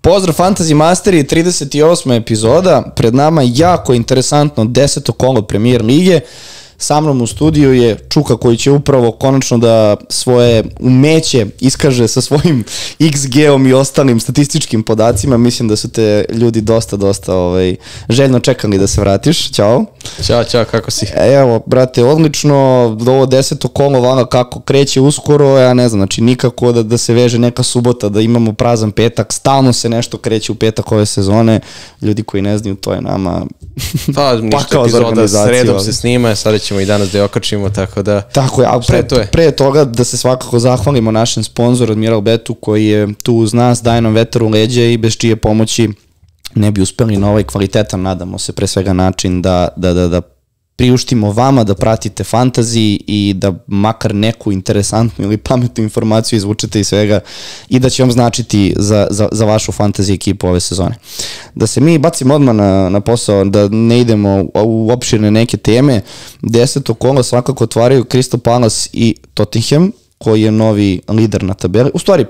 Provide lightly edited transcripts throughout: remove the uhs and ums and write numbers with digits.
Pozdrav Fantasy Masteri, 38. epizoda, pred nama jako interesantno 10. kolo Premier lige. Sa mnom u studiju je Čuka koji će upravo konačno da svoje umeće iskaže sa svojim XG-om i ostalim statističkim podacima. Mislim da su te ljudi dosta željno čekali da se vratiš. Ćao. Ćao, kako si? Evo, brate, odlično, ovo 10. kolo vana kako kreće uskoro, ja ne znam, znači nikako da se veže neka subota, da imamo prazan petak, stalno se nešto kreće u petak ove sezone, ljudi koji ne znaju, to je nama pa ništa epizoda, sredom se snima, sada ćemo i danas da je okačimo, tako da... Tako je, a pre toga da se svakako zahvalimo našem sponzoru Admiral Betu koji je tu uz nas, daje nam vetar u leđe i bez čije pomoći ne bi uspeli na ovaj kvalitetan, nadamo se, pre svega način da priuštimo vama da pratite fantasy i da makar neku interesantnu ili pametnu informaciju izvučete iz svega i da će vam značiti za vašu fantasy ekipu ove sezone. Da se mi bacimo odmah na posao, da ne idemo u opširne neke teme, 10. kola svakako otvaraju Crystal Palace i Tottenham, koji je novi lider na tabeli. U stvari,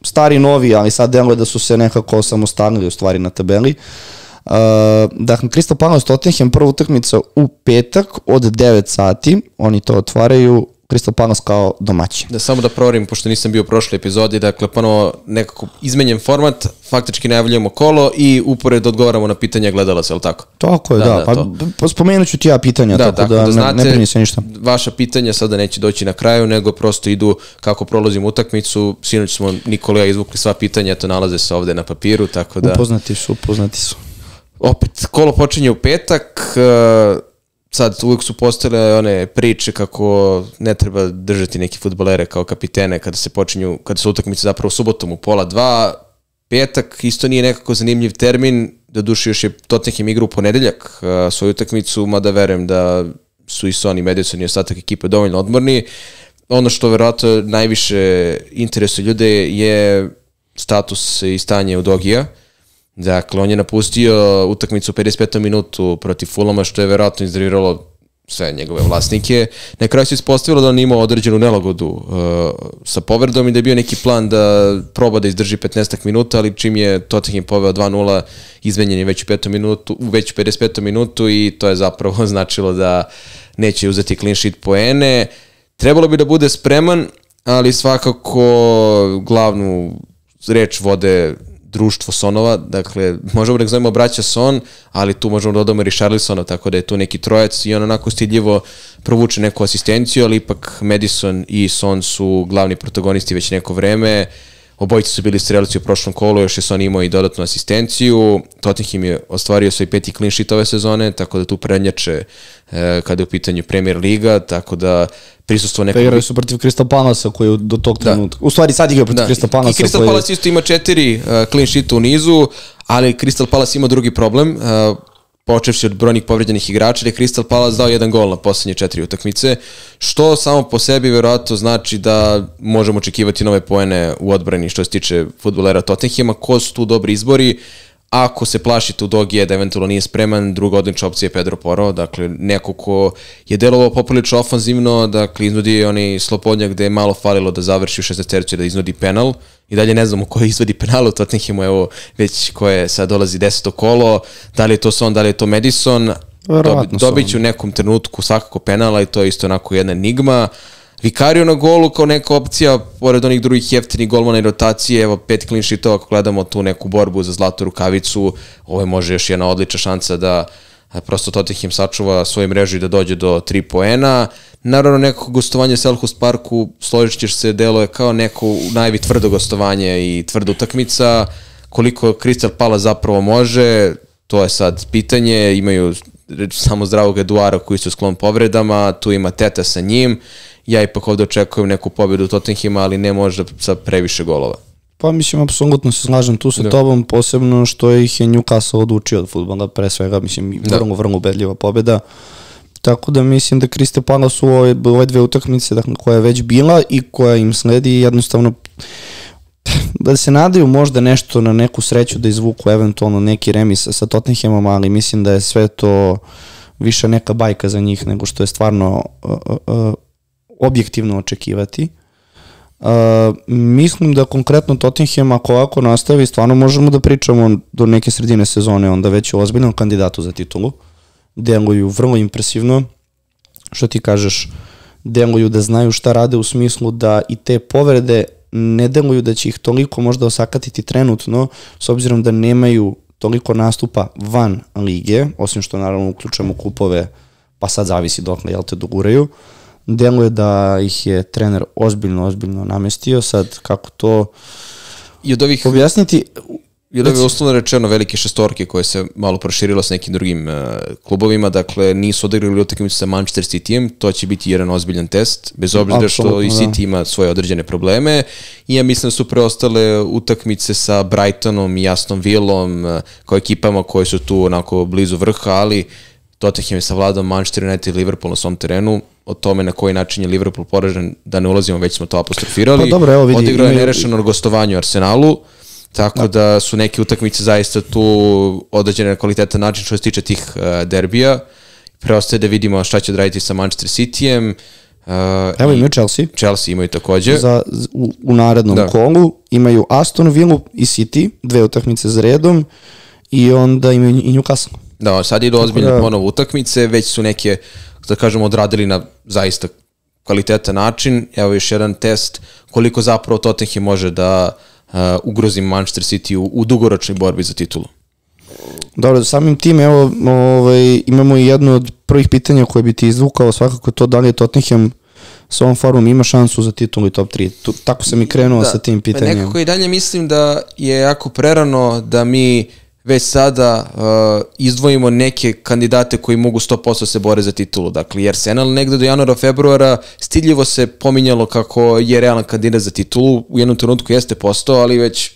stari novi, ali sad deluje da su se nekako samostalili u stvari na tabeli. Dakle, Crystal Palace Tottenham, prva utakmica u petak od 9 sati, oni to otvaraju, Crystal Palace kao domaći. Da samo da proverim, pošto nisam bio u prošloj epizodi, dakle, ponovo nekako izmenjen format, faktički najavljujemo kolo i upored odgovaramo na pitanja gledalaca, je li tako? Tako je, da. Pa spomenut ću ti ja pitanja, tako da znate, ne brini se ništa. Vaša pitanja sada neće doći na kraju, nego prosto idu kako prolazimo utakmicu. Sinoć smo Nikola i ja izvukli sva pitanja, to nalaze se ovde na papiru, tako da... Upoznati su. Opet, kolo počinje u petak, sad uvijek su postale one priče kako ne treba držati neki fudbalere kao kapitene kada se utakmice zapravo subotom u 1:30. Petak isto nije nekako zanimljiv termin, doduše još je Tottenham igra u ponedeljak svoju utakmicu, mada verujem da su i Son i Madison i ostatak ekipe dovoljno odmorni. Ono što verovatno najviše interesuje ljude je status i stanje Udogija. Dakle, on je napustio utakmicu u 55. minutu protiv Fulhama, što je verovatno iznerviralo sve njegove vlasnike. Na kraju se ispostavilo da on imao određenu nelagodu sa povredom i da je bio neki plan da proba da izdrži 15 minuta, ali čim je Tottenham poveo 2:0, izmenjen je već u 55. minutu i to je zapravo značilo da neće uzeti clean sheet poene. Trebalo bi da bude spreman, ali svakako glavnu reč vode društvo Sonova, dakle, možemo da zovemo braća Son, ali tu možemo da dodamo Richarlisona, tako da je tu neki trojac i on onako stidljivo provuče neku asistenciju, ali ipak Madison i Son su glavni protagonisti već neko vreme. Obojice su bili strelci u prošlom kolu, još je Son imao i dodatnu asistenciju. Tottenham je ostvario svoj 5. clean sheet ove sezone, tako da tu prednjače kada je u pitanju Premier Liga, tako da prisustvo nekog... Igraju su protiv Crystal Palacea koji je do tog trenutka... U stvari sad igraju protiv Crystal Palacea. I Crystal Palace isto ima 4 clean sheeta u nizu, ali Crystal Palace ima drugi problem, počevši od brojnih povređenih igrača, jer je Crystal Palace dao 1 gol na poslednje 4 utakmice, što samo po sebi verovatno znači da možemo očekivati nove poene u odbrani što se tiče fudbalera Tottenhama. Ko su tu dobri izbori? Ako se plašite Udogija da eventualno nije spreman, druga odlična opcija je Pedro Porro, dakle neko ko je delovao poprilično ofanzivno, dakle iznudi onaj slobodnjak gde je malo falilo da završi u 16 da iznudi penal i dalje ne znamo ko izvodi penal u Tottenhamu, evo već koje sad dolazi 10. kolo, da li je to Son, da li je to Madison, dobit će u nekom trenutku svakako penala i to je isto onako jedna enigma. Vicario na golu kao neka opcija, pored onih drugih jeftinih golmana i rotacije, evo 5 clean sheetova, ako gledamo tu neku borbu za zlatu rukavicu, ovo je može još jedna odlična šansa da prosto Tottenham sačuva svoju mrežu i da dođe do 3 poena. Naravno, neko gostovanje u Selhurst Parku, složit ćeš se, deluje kao neko najvi tvrdo gostovanje i tvrda utakmica. Koliko Crystal Palace zapravo može, to je sad pitanje. Imaju samo zdravog Eduara koji su sklon povredama, tu ima Teta sa njim. Ja ipak ovdje očekujem neku pobjedu Tottenhama, ali ne možda sa previše golova. Pa mislim, apsolutno se slažem tu sa tobom, posebno što ih je Newcastle odučio od fudbala, pre svega, mislim, vrlo ubedljiva pobjeda. Tako da mislim da Crystal Palace u ove 2 utakmice, dakle, koja je već bila i koja im sledi, jednostavno da se nadaju možda nešto na neku sreću da izvuku eventualno neki remis sa Tottenhamom, ali mislim da je sve to više neka bajka za njih nego što je stvarno objektivno očekivati. Mislim da konkretno Tottenham ako ovako nastavi, stvarno možemo da pričamo do neke sredine sezone, onda već o ozbiljnom kandidatu za titulu. Deluju vrlo impresivno, što ti kažeš, deluju da znaju šta rade u smislu da i te povrede ne deluju da će ih toliko možda osakatiti trenutno, s obzirom da nemaju toliko nastupa van lige, osim što naravno uključujemo kupove, pa sad zavisi dokle, jel te doguraju. Deluje da ih je trener ozbiljno namestio, sad kako to i od ovih objasniti. I od ovih uslovno rečeno velike šestorke koje se malo proširilo s nekim drugim klubovima, dakle nisu odigrali utakmicu sa Manchester Cityjem, to će biti jedan ozbiljan test, bez obzira što i City ima svoje određene probleme i ja mislim da su preostale utakmice sa Brightonom i Aston Villom kao ekipama koje su tu onako blizu vrha, ali Tottenham je savladao Manchester United i Liverpool na svom terenu, o tome na koji način je Liverpool poražen, da ne ulazimo, već smo to apostrofirali. Pa dobro, evo vidi. Odigrao je nerešeno gostovanje u Arsenalu, tako da su neke utakmice zaista tu određene na kvalitetan način što se tiče tih derbija. Preostaje da vidimo šta će odraditi sa Manchester Cityjem. Evo imaju Chelsea. Chelsea imaju takođe. U narednom kolu imaju Aston Villa i City, 2 utakmice za redom i onda imaju i Newcastle. Da, sad idu ozbiljne ponovo utakmice, već su neke, da kažemo, odradili na zaista kvalitetan način. Evo još jedan test koliko zapravo Tottenham može da ugrozi Manchester City u dugoročnoj borbi za titulu. Dobro, samim tim, evo, imamo i jedno od prvih pitanja koje bi ti izvukao, svakako to da li je Tottenham s ovom formom ima šansu za titulu i top 3. Tako sam i krenuo sa tim pitanjem. Nekako i dalje mislim da je jako prerano da mi već sada izdvojimo neke kandidate koji mogu 100% se bore za titulu. Dakle, Arsenal negde do januara, februara stidljivo se pominjalo kako je realan kandidat za titulu. U jednom trenutku jeste postao, ali već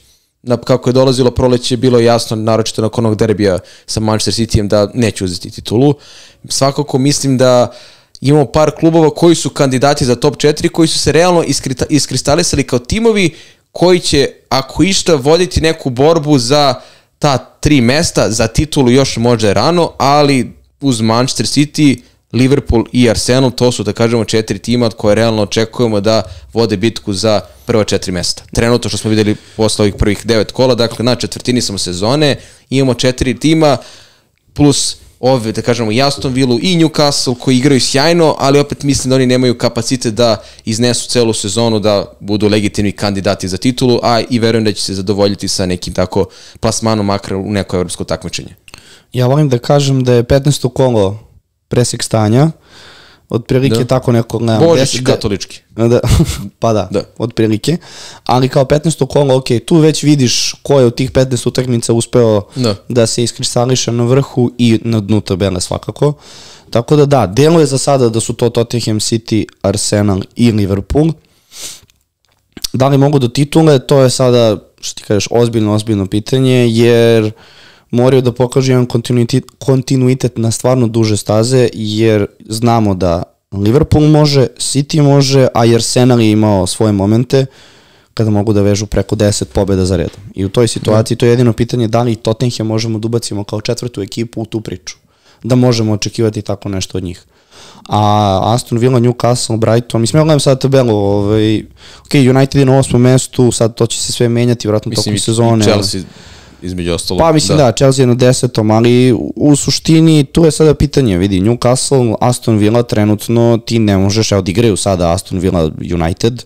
kako je dolazilo proleće bilo jasno, naročito nakon onog derbija sa Manchester Cityjem, da neće uzeti titulu. Svakako mislim da imamo par klubova koji su kandidati za top 4, koji su se realno iskristalisali kao timovi koji će, ako išta, voditi neku borbu za ta 3 mesta, za titulu još možda je rano, ali uz Manchester City, Liverpool i Arsenal, to su, da kažemo, 4 tima od koje realno očekujemo da vode bitku za prva 4 mesta. Trenutno što smo videli posle ovih prvih 9 kola, dakle na četvrtini smo sezone, imamo 4 tima, plus ove, da kažemo, i Aston Villa i Newcastle koji igraju sjajno, ali opet mislim da oni nemaju kapacitet da iznesu celu sezonu, da budu legitimni kandidati za titulu, a i verujem da će se zadovoljiti sa nekim tako plasmanom makar u neko evropsko takmičenje. Ja volim da kažem da je 15. kolo presek stanja, otprilike tako neko... Božić katolički. Pa da, otprilike. Ali kao 15. kolo, ok, tu već vidiš ko je od tih 15 utakmica uspeo da se iskristališe na vrhu i na dnu tabele svakako. Tako da deluje za sada da su to Tottenham, City, Arsenal i Liverpool. Da li mogu do titule, to je sada, što ti kažeš, ozbiljno pitanje, jer moraju da pokažu jedan kontinuitet na stvarno duže staze, jer znamo da Liverpool može, City može, a i Arsenal je imao svoje momente kada mogu da vežu preko 10 pobjeda za redom. I u toj situaciji to je jedino pitanje da li Tottenham možemo da ubacimo kao 4. ekipu u tu priču. Da možemo očekivati tako nešto od njih. A Aston Villa, Newcastle, Brighton, mislim, ja gledam sad tabelu, ok, United je na 8. mestu, sad to će se sve menjati, vratno tokom sezone. Chelsea između ostalo. Pa mislim da, Chelsea je na 10. ali u suštini tu je sada pitanje, vidi, Newcastle, Aston Villa trenutno ti ne možeš, evo odigraju sada Aston Villa United,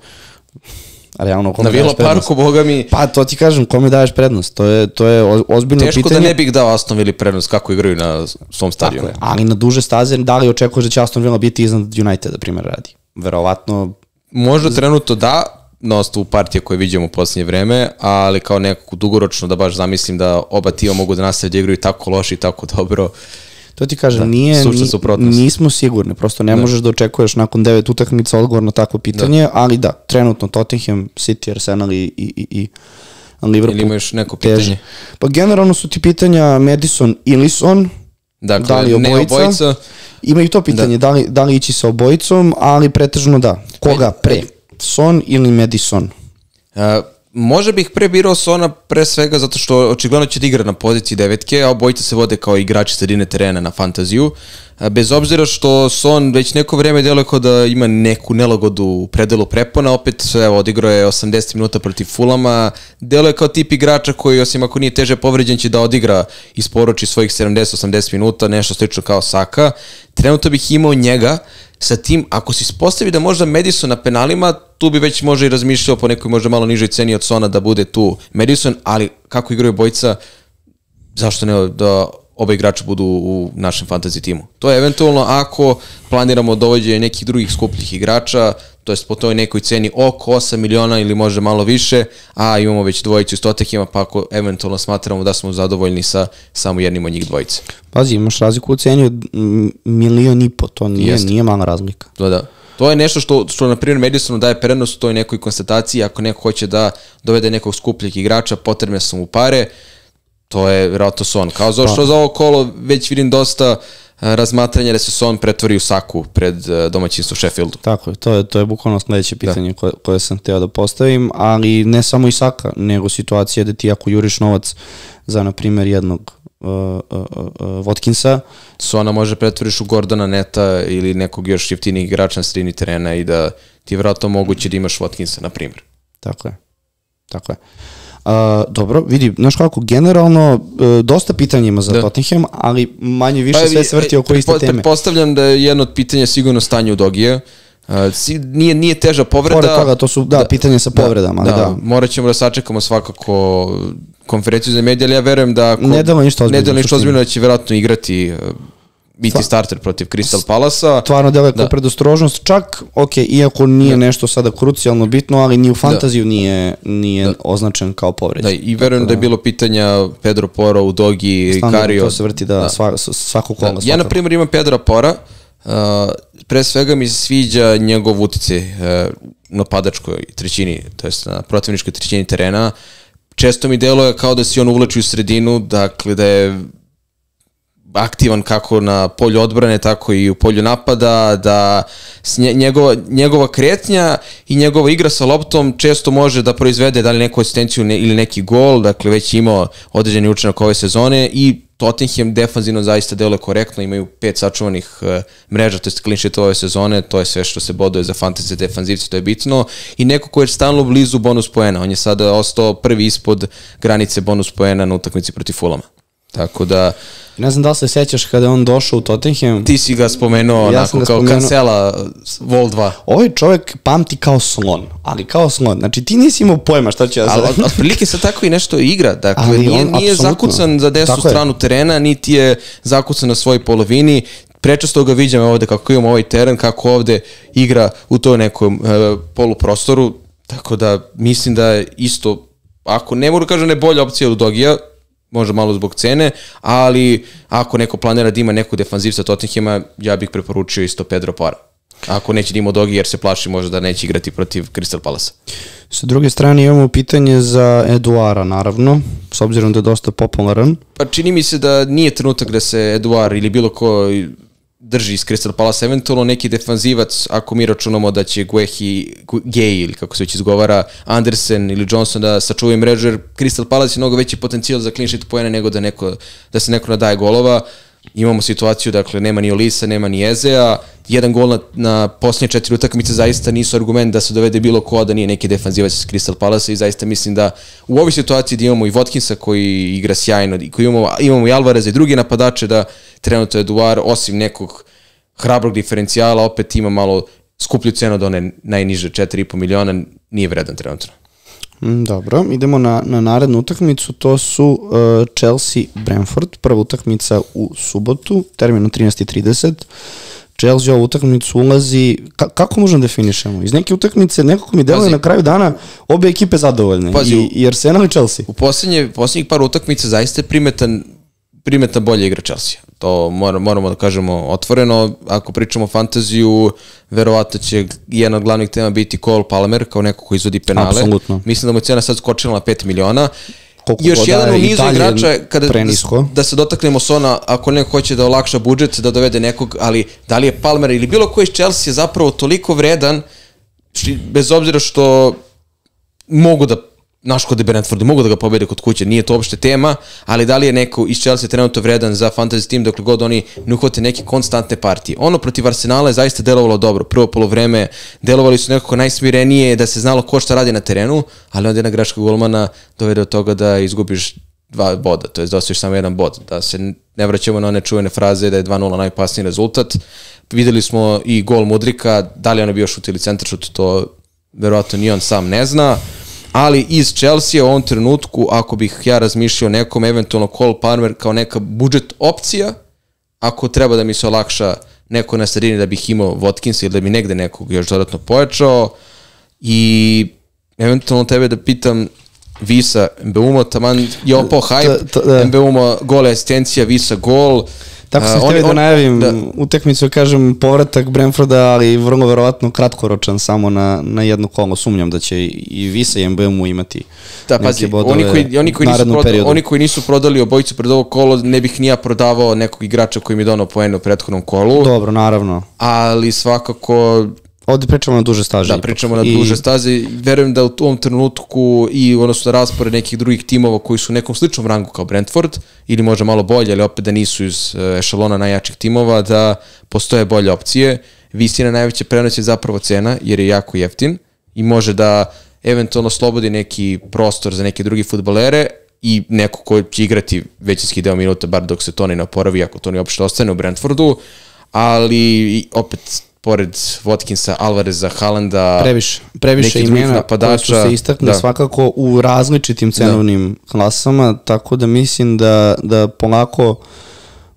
realno kome daješ prednost. Na Villa Parku, boga mi... Pa to ti kažem, kome daješ prednost, to je ozbiljno teško pitanje. Da ne bih dao Aston Villa prednost kako igraju na svom stadionu. Tako je, ali na duže staze, da li očekuješ da će Aston Villa biti iznad Uniteda, primjer radi? Verovatno... Možda trenutno da, na osnovu partije koje vidimo u posljednje vreme, ali kao nekako dugoročno da baš zamislim da oba tima mogu da nastave da igraju tako loše i tako dobro. To ti kažem, nismo sigurni, prosto ne možeš da očekuješ nakon 9 utakmica odgovor na takvo pitanje, ali da, trenutno Tottenham, City, Arsenal i Liverpool. Ili imaš neko pitanje? Pa generalno su ti pitanja Madison i Alisson, dakle, da li obojica. Imaju to pitanje, da li ići sa obojicom, ali pretežno da. Koga pre? Son ili Madison? Možda bih pre birao Sona pre svega zato što očigledno će da igra na poziciji devetke, a obojica se vode kao igrači sredine terena na fantaziju. Bez obzira što Son već neko vreme deluje kao da ima neku nelagodu u predelu prepona, opet evo, odigrao je 80 minuta protiv Fulama, deluje kao tip igrača koji, osim ako nije teže povređen, će da odigra i isporuči svojih 70-80 minuta, nešto slično kao Saka. Trenutno bih imao njega, sa tim, ako se ispostavi da možda Madison na penalima, tu bi već možda i razmišljao po nekoj možda malo nižoj ceni od Sona da bude tu Madison, ali kako igraju bojica, zašto ne da oba igrača budu u našem fantasy timu. To je eventualno ako planiramo dovođenje nekih drugih skupljih igrača, to jest po toj nekoj ceni oko 8 miliona ili možda malo više, a imamo već dvojicu iz Tottenhama, pa ako eventualno smatramo da smo zadovoljni sa samo jednim od njih dvojice. Pazi, imaš razliku u ceni od 1,5 miliona, to nije mala razlika. Da. To je nešto što na primjer Madisonu daje prednost u toj nekoj konstataciji, ako neko hoće da dovede nekog skupljeg igrača, potrebne su mu pare, to je vjerojatno Son. Kao što za ovo kolo već vidim dosta razmatranja da se Son pretvori u Saku pred domaćinstvo Sheffieldu. Tako je, to je bukvalno sledeće pitanje koje sam hteo da postavim, ali ne samo i Saka, nego situacija da ti ako juriš novac za, na primjer, jednog Watkinsa, Sona može pretvoriš u Gordona Neta ili nekog još jeftinijeg igrača na sredini terena i da ti je vjerojatno moguće da imaš Watkinsa, na primjer. Tako je. Dobro, vidi, znaš kako, generalno dosta pitanja ima za Tottenham, ali manje više sve se vrti oko iste teme. Pretpostavljam da je jedno od pitanja sigurno stanje u Dogija. Nije teža povreda. Pored toga, to su pitanje sa povredama. Da. Morat ćemo da sačekamo svakako konferenciju za medije, ali ja verujem da ne delo ništa ozbiljno da će vjerojatno igrati biti starter protiv Crystal Palasa. Stvarno deluje kao predostrožnost, čak, iako nije nešto sada krucijalno bitno, ali ni u fantaziju nije označen kao povređen. I verujem da je bilo pitanja Pedro Porro, Udogi, Ricario. To se vrti svako kola. Ja, na primjer, imam Pedra Porra, pre svega mi se sviđa njegov uticaj napadačkoj trećini, to jest na protivničkoj trećini terena. Često mi deluje kao da se on uvlači u sredinu, dakle da je aktivan kako na polju odbrane, tako i u polju napada, da njegova kretnja i njegova igra sa loptom često može da proizvede da li neku asistenciju ili neki gol, dakle već imao određeni učinak ove sezone i Tottenham defanzivno zaista deluje korektno, imaju 5 sačuvanih mreža, to je clean sheet ove sezone, to je sve što se boduje za fantasy defanzivci, to je bitno i neko ko je stalno blizu bonus poena, on je sada ostao prvi ispod granice bonus poena na utakmici protiv Fulama. Tako da... Ne znam da li se sećaš kada je on došao u Tottenham. Ti si ga spomenuo kao Cancela Vol 2. Ovaj čovjek pamti kao slon, ali kao slon. Znači ti nisi imao pojma šta će ja sad. Ali otprilike se tako i nešto igra. Dakle, nije zakucan za desnu stranu terena, niti je zakucan na svojoj polovini. Prečesto ga viđam ovde kako imamo ovaj teren, kako ovde igra u to nekom poluprostoru. Tako da mislim da je isto, ako ne mogu kažem ne bolja opcija od Dogija, možda malo zbog cene, ali ako neko planira da ima neku defanzivca Tottenhama, ja bih preporučio isto Pedro Porra. Ako neće da ima Dogi jer se plaši možda da neće igrati protiv Crystal Palasa. Sa druge strane imamo pitanje za Eduara, naravno, s obzirom da je dosta popularan. Pa čini mi se da nije trenutak da se Eduar ili bilo ko drži iz Crystal Palasa, eventualno neki defanzivac, ako mi računamo da će Gay ili kako se već izgovara, Andersen ili Johnson da sačuvaju mrežu, jer Crystal Palace je mnogo veći potencijal za clean sheet poena nego da se neko nadaje golova. Imamo situaciju, dakle, nema ni Olisa, nema ni Ezea, jedan gol na posljednje 4 utakmice zaista nisu argument da se dovede bilo ko da nije neki defanzivac iz Crystal Palace i zaista mislim da u ovoj situaciji da imamo i Watkinsa koji igra sjajno, i koji imamo i Alvareza i drugi napadače, da trenutno Eduard, osim nekog hrabrog diferencijala, opet ima malo skuplju cenu od one najniže 4,5 miliona, nije vredan trenutno. Dobro, idemo na narednu utakmicu, to su Chelsea-Brentford, prva utakmica u subotu, termin u 13:30. Chelsea ovu utakmicu ulazi, kako možemo definišemo? Iz neke utakmice, nekako mi deluje na kraju dana obe ekipe zadovoljne, i Arsenal i Chelsea. U posljednjih par utakmica zaista je primetna bolja igra Chelsea. To moramo da kažemo otvoreno. Ako pričamo o fantaziju, verovatno će jedna od glavnih tema biti Cole Palmer, kao neko ko izvodi penale. Apsolutno. Mislim da mu je cena sad skočila na 5 miliona. Još jedan u nizu igrača, da se dotaknemo Sona, ako neko hoće da olakša budžet, da dovede nekog, ali da li je Palmer ili bilo ko iz Chelsea zapravo toliko vredan, bez obzira što mogu da naš kod Brentfordu, mogu da ga pobede kod kuće, nije to uopšte tema, ali da li je neko iz Chelsea trenutno vredan za fantasy tim dokle god oni ne uhvate neke konstantne partije. Ono protiv Arsenala je zaista delovalo dobro. Prvo polovreme delovali su nekako najsmirenije, da se znalo ko šta radi na terenu, ali onda jedna greška golmana dovede od toga da izgubiš 2 boda, to je da osvojiš samo 1 bod. Da se ne vraćamo na one čuvene fraze da je 2-0 najopasniji rezultat. Videli smo i gol Mudrika, da li on je bio šut ili centar šut, to verovatno ni on sam ne zna. Ali iz Chelsea u ovom trenutku, ako bih ja razmišljao nekom, eventualno Cole Palmer kao neka budžet opcija, ako treba da mi se olakša neko na sredini da bih imao Watkins ili da bi negde nekog još dodatno pojačao, i eventualno tebe da pitam Visa, Mbeumo, taman je opao hype, Mbeumo gol, asistencija, Visa gol. Tako sam htio da najavim utakmicu, kažem, povratak Brentforda, ali vrlo verovatno kratkoročan, samo na jedno kolo. Sumnjam da će i Visa i Mbeumo imati neke bodove u narednom periodu. Oni koji nisu prodali obojicu pred ovo kolo, ne bih ni ja prodavao nekog igrača koji mi je donao poene u prethodnom kolu. Dobro, naravno. Ali svakako... Ovdje pričamo na duže staze. Da, pričamo na duže staze. Verujem da u tom trenutku i odnosno raspored nekih drugih timova koji su u nekom sličnom rangu kao Brentford, ili možda malo bolje, ali opet da nisu iz ešalona najjačih timova, da postoje bolje opcije. Visina najveće prenos je zapravo cena, jer je jako jeftin i može da eventualno slobodi neki prostor za neke drugi fudbalere i neko ko će igrati većinski deo minuta, bar dok se Toni ne oporavi, ako Toni uopšte ostane u Brentfordu, ali opet pored Watkinsa, Alvareza, Haalanda, previše imena koji su se istakli svakako u različitim cenovnim klasama, tako da mislim da polako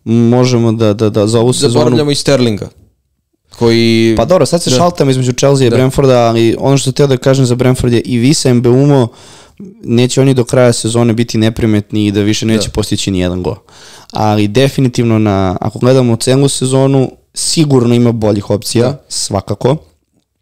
možemo da za ovu sezonu... Zaboravljamo i Sterlinga, koji... Pa dobro, sad se šaltamo između Chelsea i Brentforda, ali ono što htio da kažem za Brentford je i Visa, Mbeumo, neće oni do kraja sezone biti neprimetni i da više neće postići ni jedan gol. Ali definitivno, ako gledamo celu sezonu, sigurno ima boljih opcija, svakako.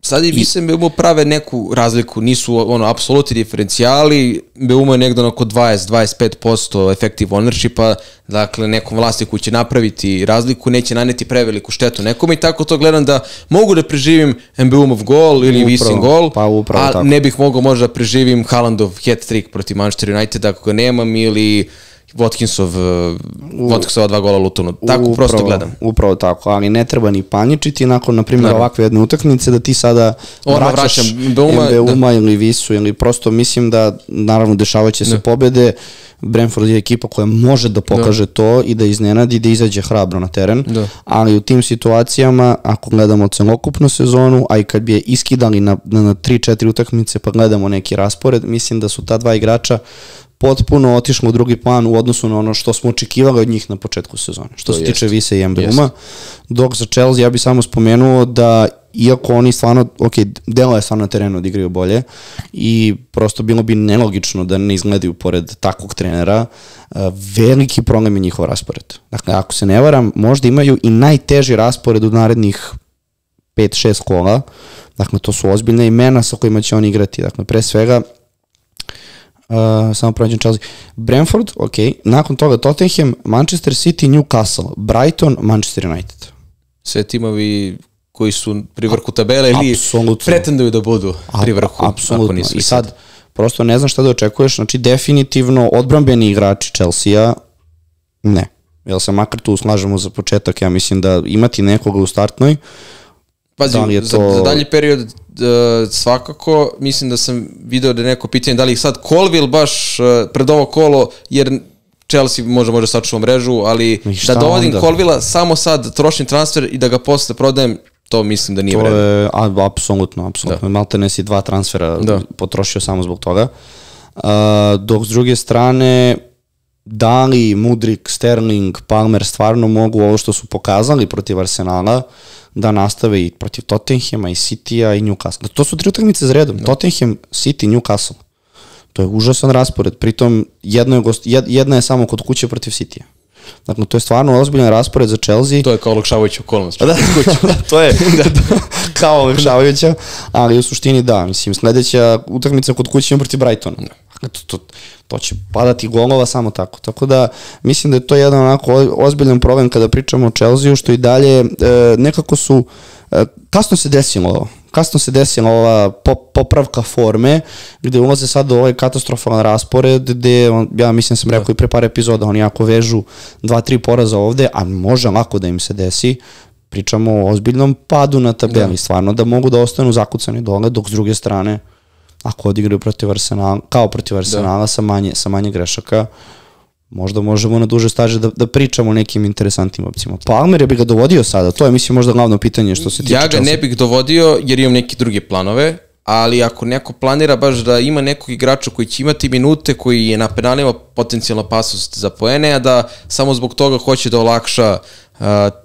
Sad i Visa Mbeumo prave neku razliku, nisu apsolutni diferencijali, Mbeumo je negdje oko 20-25% effective ownershipa, dakle nekom vlasniku će napraviti razliku, neće naneti preveliku štetu nekome, i tako to gledam da mogu da preživim Mbeumov gol ili Visin gol, a ne bih mogao možda preživim Haalandov hat-trick protiv Manchester United ako ga nemam, ili Watkinsova 2 gola Lutonu. Tako prosto gledam. Upravo tako, ali ne treba ni paničiti nakon, na primjer, ovakve jedne utakmice, da ti sada vraćaš Mbeuma ili Visu, ili prosto mislim da, naravno, dešavat će se pobede. Brentford je ekipa koja može da pokaže to i da iznenadi, da izađe hrabro na teren, ali u tim situacijama, ako gledamo celokupnu sezonu, a i kad bi je iskidali na 3-4 utakmice pa gledamo neki raspored, mislim da su ta dva igrača potpuno otišli u drugi plan u odnosu na ono što smo očekivali od njih na početku sezone, što se tiče Visa i Mbeuma. Dok za Chelsea ja bih samo spomenuo da, iako oni stvarno, delo je stvarno na terenu da igraju bolje i prosto bilo bi nelogično da ne izgledaju pored takvog trenera, veliki problem je njihov raspored. Dakle, ako se ne varam, možda imaju i najteži raspored u narednih 5-6 kola. Dakle, to su ozbiljne imena sa kojima će oni igrati. Dakle, pre svega, samo pronađem Chelsea, Brentford, nakon toga Tottenham, Manchester City, Newcastle, Brighton, Manchester United. Sve timovi koji su pri vrhu tabele ili pretenduju da budu pri vrhu. Apsolutno. I sad, prosto ne znam šta da očekuješ, znači definitivno odbrambeni igrači Chelsea-a, ne. Jel se makar tu slažemo za početak, ja mislim da imati nekoga u startnoj. Pazi, za dalji period svakako, mislim da sam video da je neko pitanje da li sad Colville baš pred ovo kolo, jer Chelsea može sačuva mrežu, ali da dovodim Colvilla samo sad trošim transfer i da ga posle prodajem, to mislim da nije vreme. To je apsolutno. Maltene si 2 transfera potrošio samo zbog toga. Dok s druge strane, da li Mudrik, Sterling, Palmer stvarno mogu ovo što su pokazali protiv Arsenala da nastave i protiv Tottenhama i City-a i Newcastle. To su 3 utakmice za redom. Tottenham, City, Newcastle. To je užasan raspored. Pritom jedna je samo kod kuće protiv City-a. Dakle, to je stvarno ozbiljan raspored za Chelsea. To je kao olakšavajuća okolnost. To je kao olakšavajuća, ali u suštini da. Mislim, sledeća utakmica kod kuće protiv Brightona. To će padati golova samo tako. Tako da mislim da je to jedan onako ozbiljan problem kada pričamo o Chelsea-u, što i dalje nekako su kasno se desila ova popravka forme, gde ulaze sad u ovaj katastrofalan raspored, gde, ja mislim sam rekao i pre par epizoda, oni jako vežu 2-3 poraza ovde, a može lako da im se desi. Pričamo o ozbiljnom padu na tabeli, stvarno da mogu da ostanu zakucani dole, dok s druge strane, ako odigraju protiv Arsenala, kao protiv Arsenala sa manje grešaka, možda možemo na duže staže da pričamo o nekim interesantnim opcijama. Palmer je bi ga dovodio sada, to je mislim možda glavno pitanje što se tiče Chelsea. Ja ga ne bih dovodio jer imam neke druge planove, ali ako neko planira baš da ima nekog igrača koji će imati minute, koji je na penalima potencijalna opasnost za poene, a da samo zbog toga hoće da olakša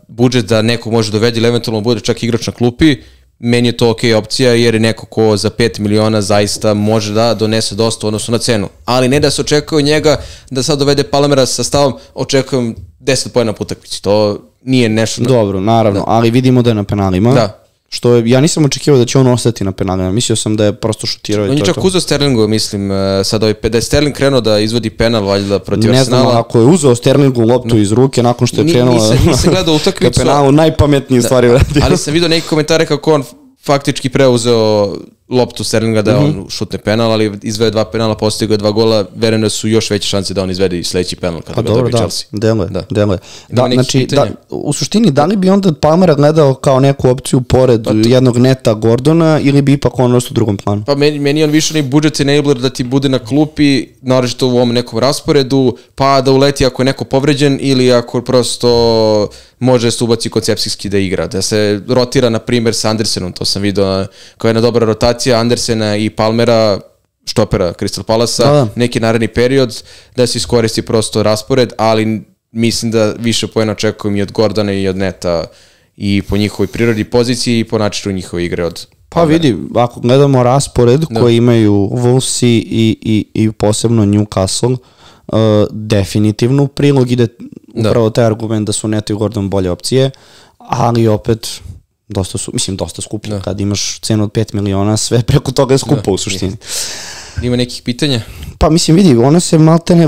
budžet da neko može dovedi ili eventualno bude čak igrač na klupi, meni je to okej opcija jer je neko ko za 5 miliona zaista može da donese dosta odnosno na cenu. Ali ne da se očekuje od njega da sad dovede Palmera sa stavom očekujem 10 poena po utakmici. To nije nešto... Dobro, naravno, ali vidimo da je na penalima. Da. Što je, ja nisam očekivao da će on ostati na penalima. Mislio sam da je prosto šutirao i to je to. On je čak uzeo Sterlingu, mislim, sad da je Sterling krenuo da izvodi penal valjda protiv Arsenala. Ne znam, ako je uzeo Sterlingu loptu iz ruke nakon što je krenuo nisam gledao utakmicu. Ka penalu, najpametnije stvari uradio. Ali sam vidio neke komentare kako on faktički preuzeo loptu Sterlinga da on šutne penal, ali izvede 2 penala, postigao 2 gola, verujem da su još veće šanse da on izvede i sledeći penal kada ga dobije Chelsea. Deluje. Da, znači, u suštini, da li bi onda Palmera gledao kao neku opciju pored jednog Neta Gordona ili bi ipak on ostao u drugom planu? Pa meni on više ni budget enabler da ti bude na klupi, naročito u ovom nekom rasporedu, pa da uleti ako je neko povređen ili ako prosto može se ubaci koncepcijski da igra, da se rotira na primjer sa Andersenom, to sam vidio kao jedna dobra rotacija Andersena i Palmera, štopera Crystal Palasa, neki naredni period, da se iskoristi prosto raspored, ali mislim da više poena očekujem i od Gordona i od Neta i po njihovoj prirodi poziciji i po načinu njihove igre od Palmera. Pa vidi, ako gledamo raspored koji imaju Wolves i posebno Newcastle, definitivno u prilog ide upravo taj argument da su Neto i Gordon bolje opcije, ali opet dosta skuplje. Kad imaš cenu od 5 miliona, sve preko toga je skupo u suštini. Ima nekih pitanja? Pa mislim, vidi, one se maltene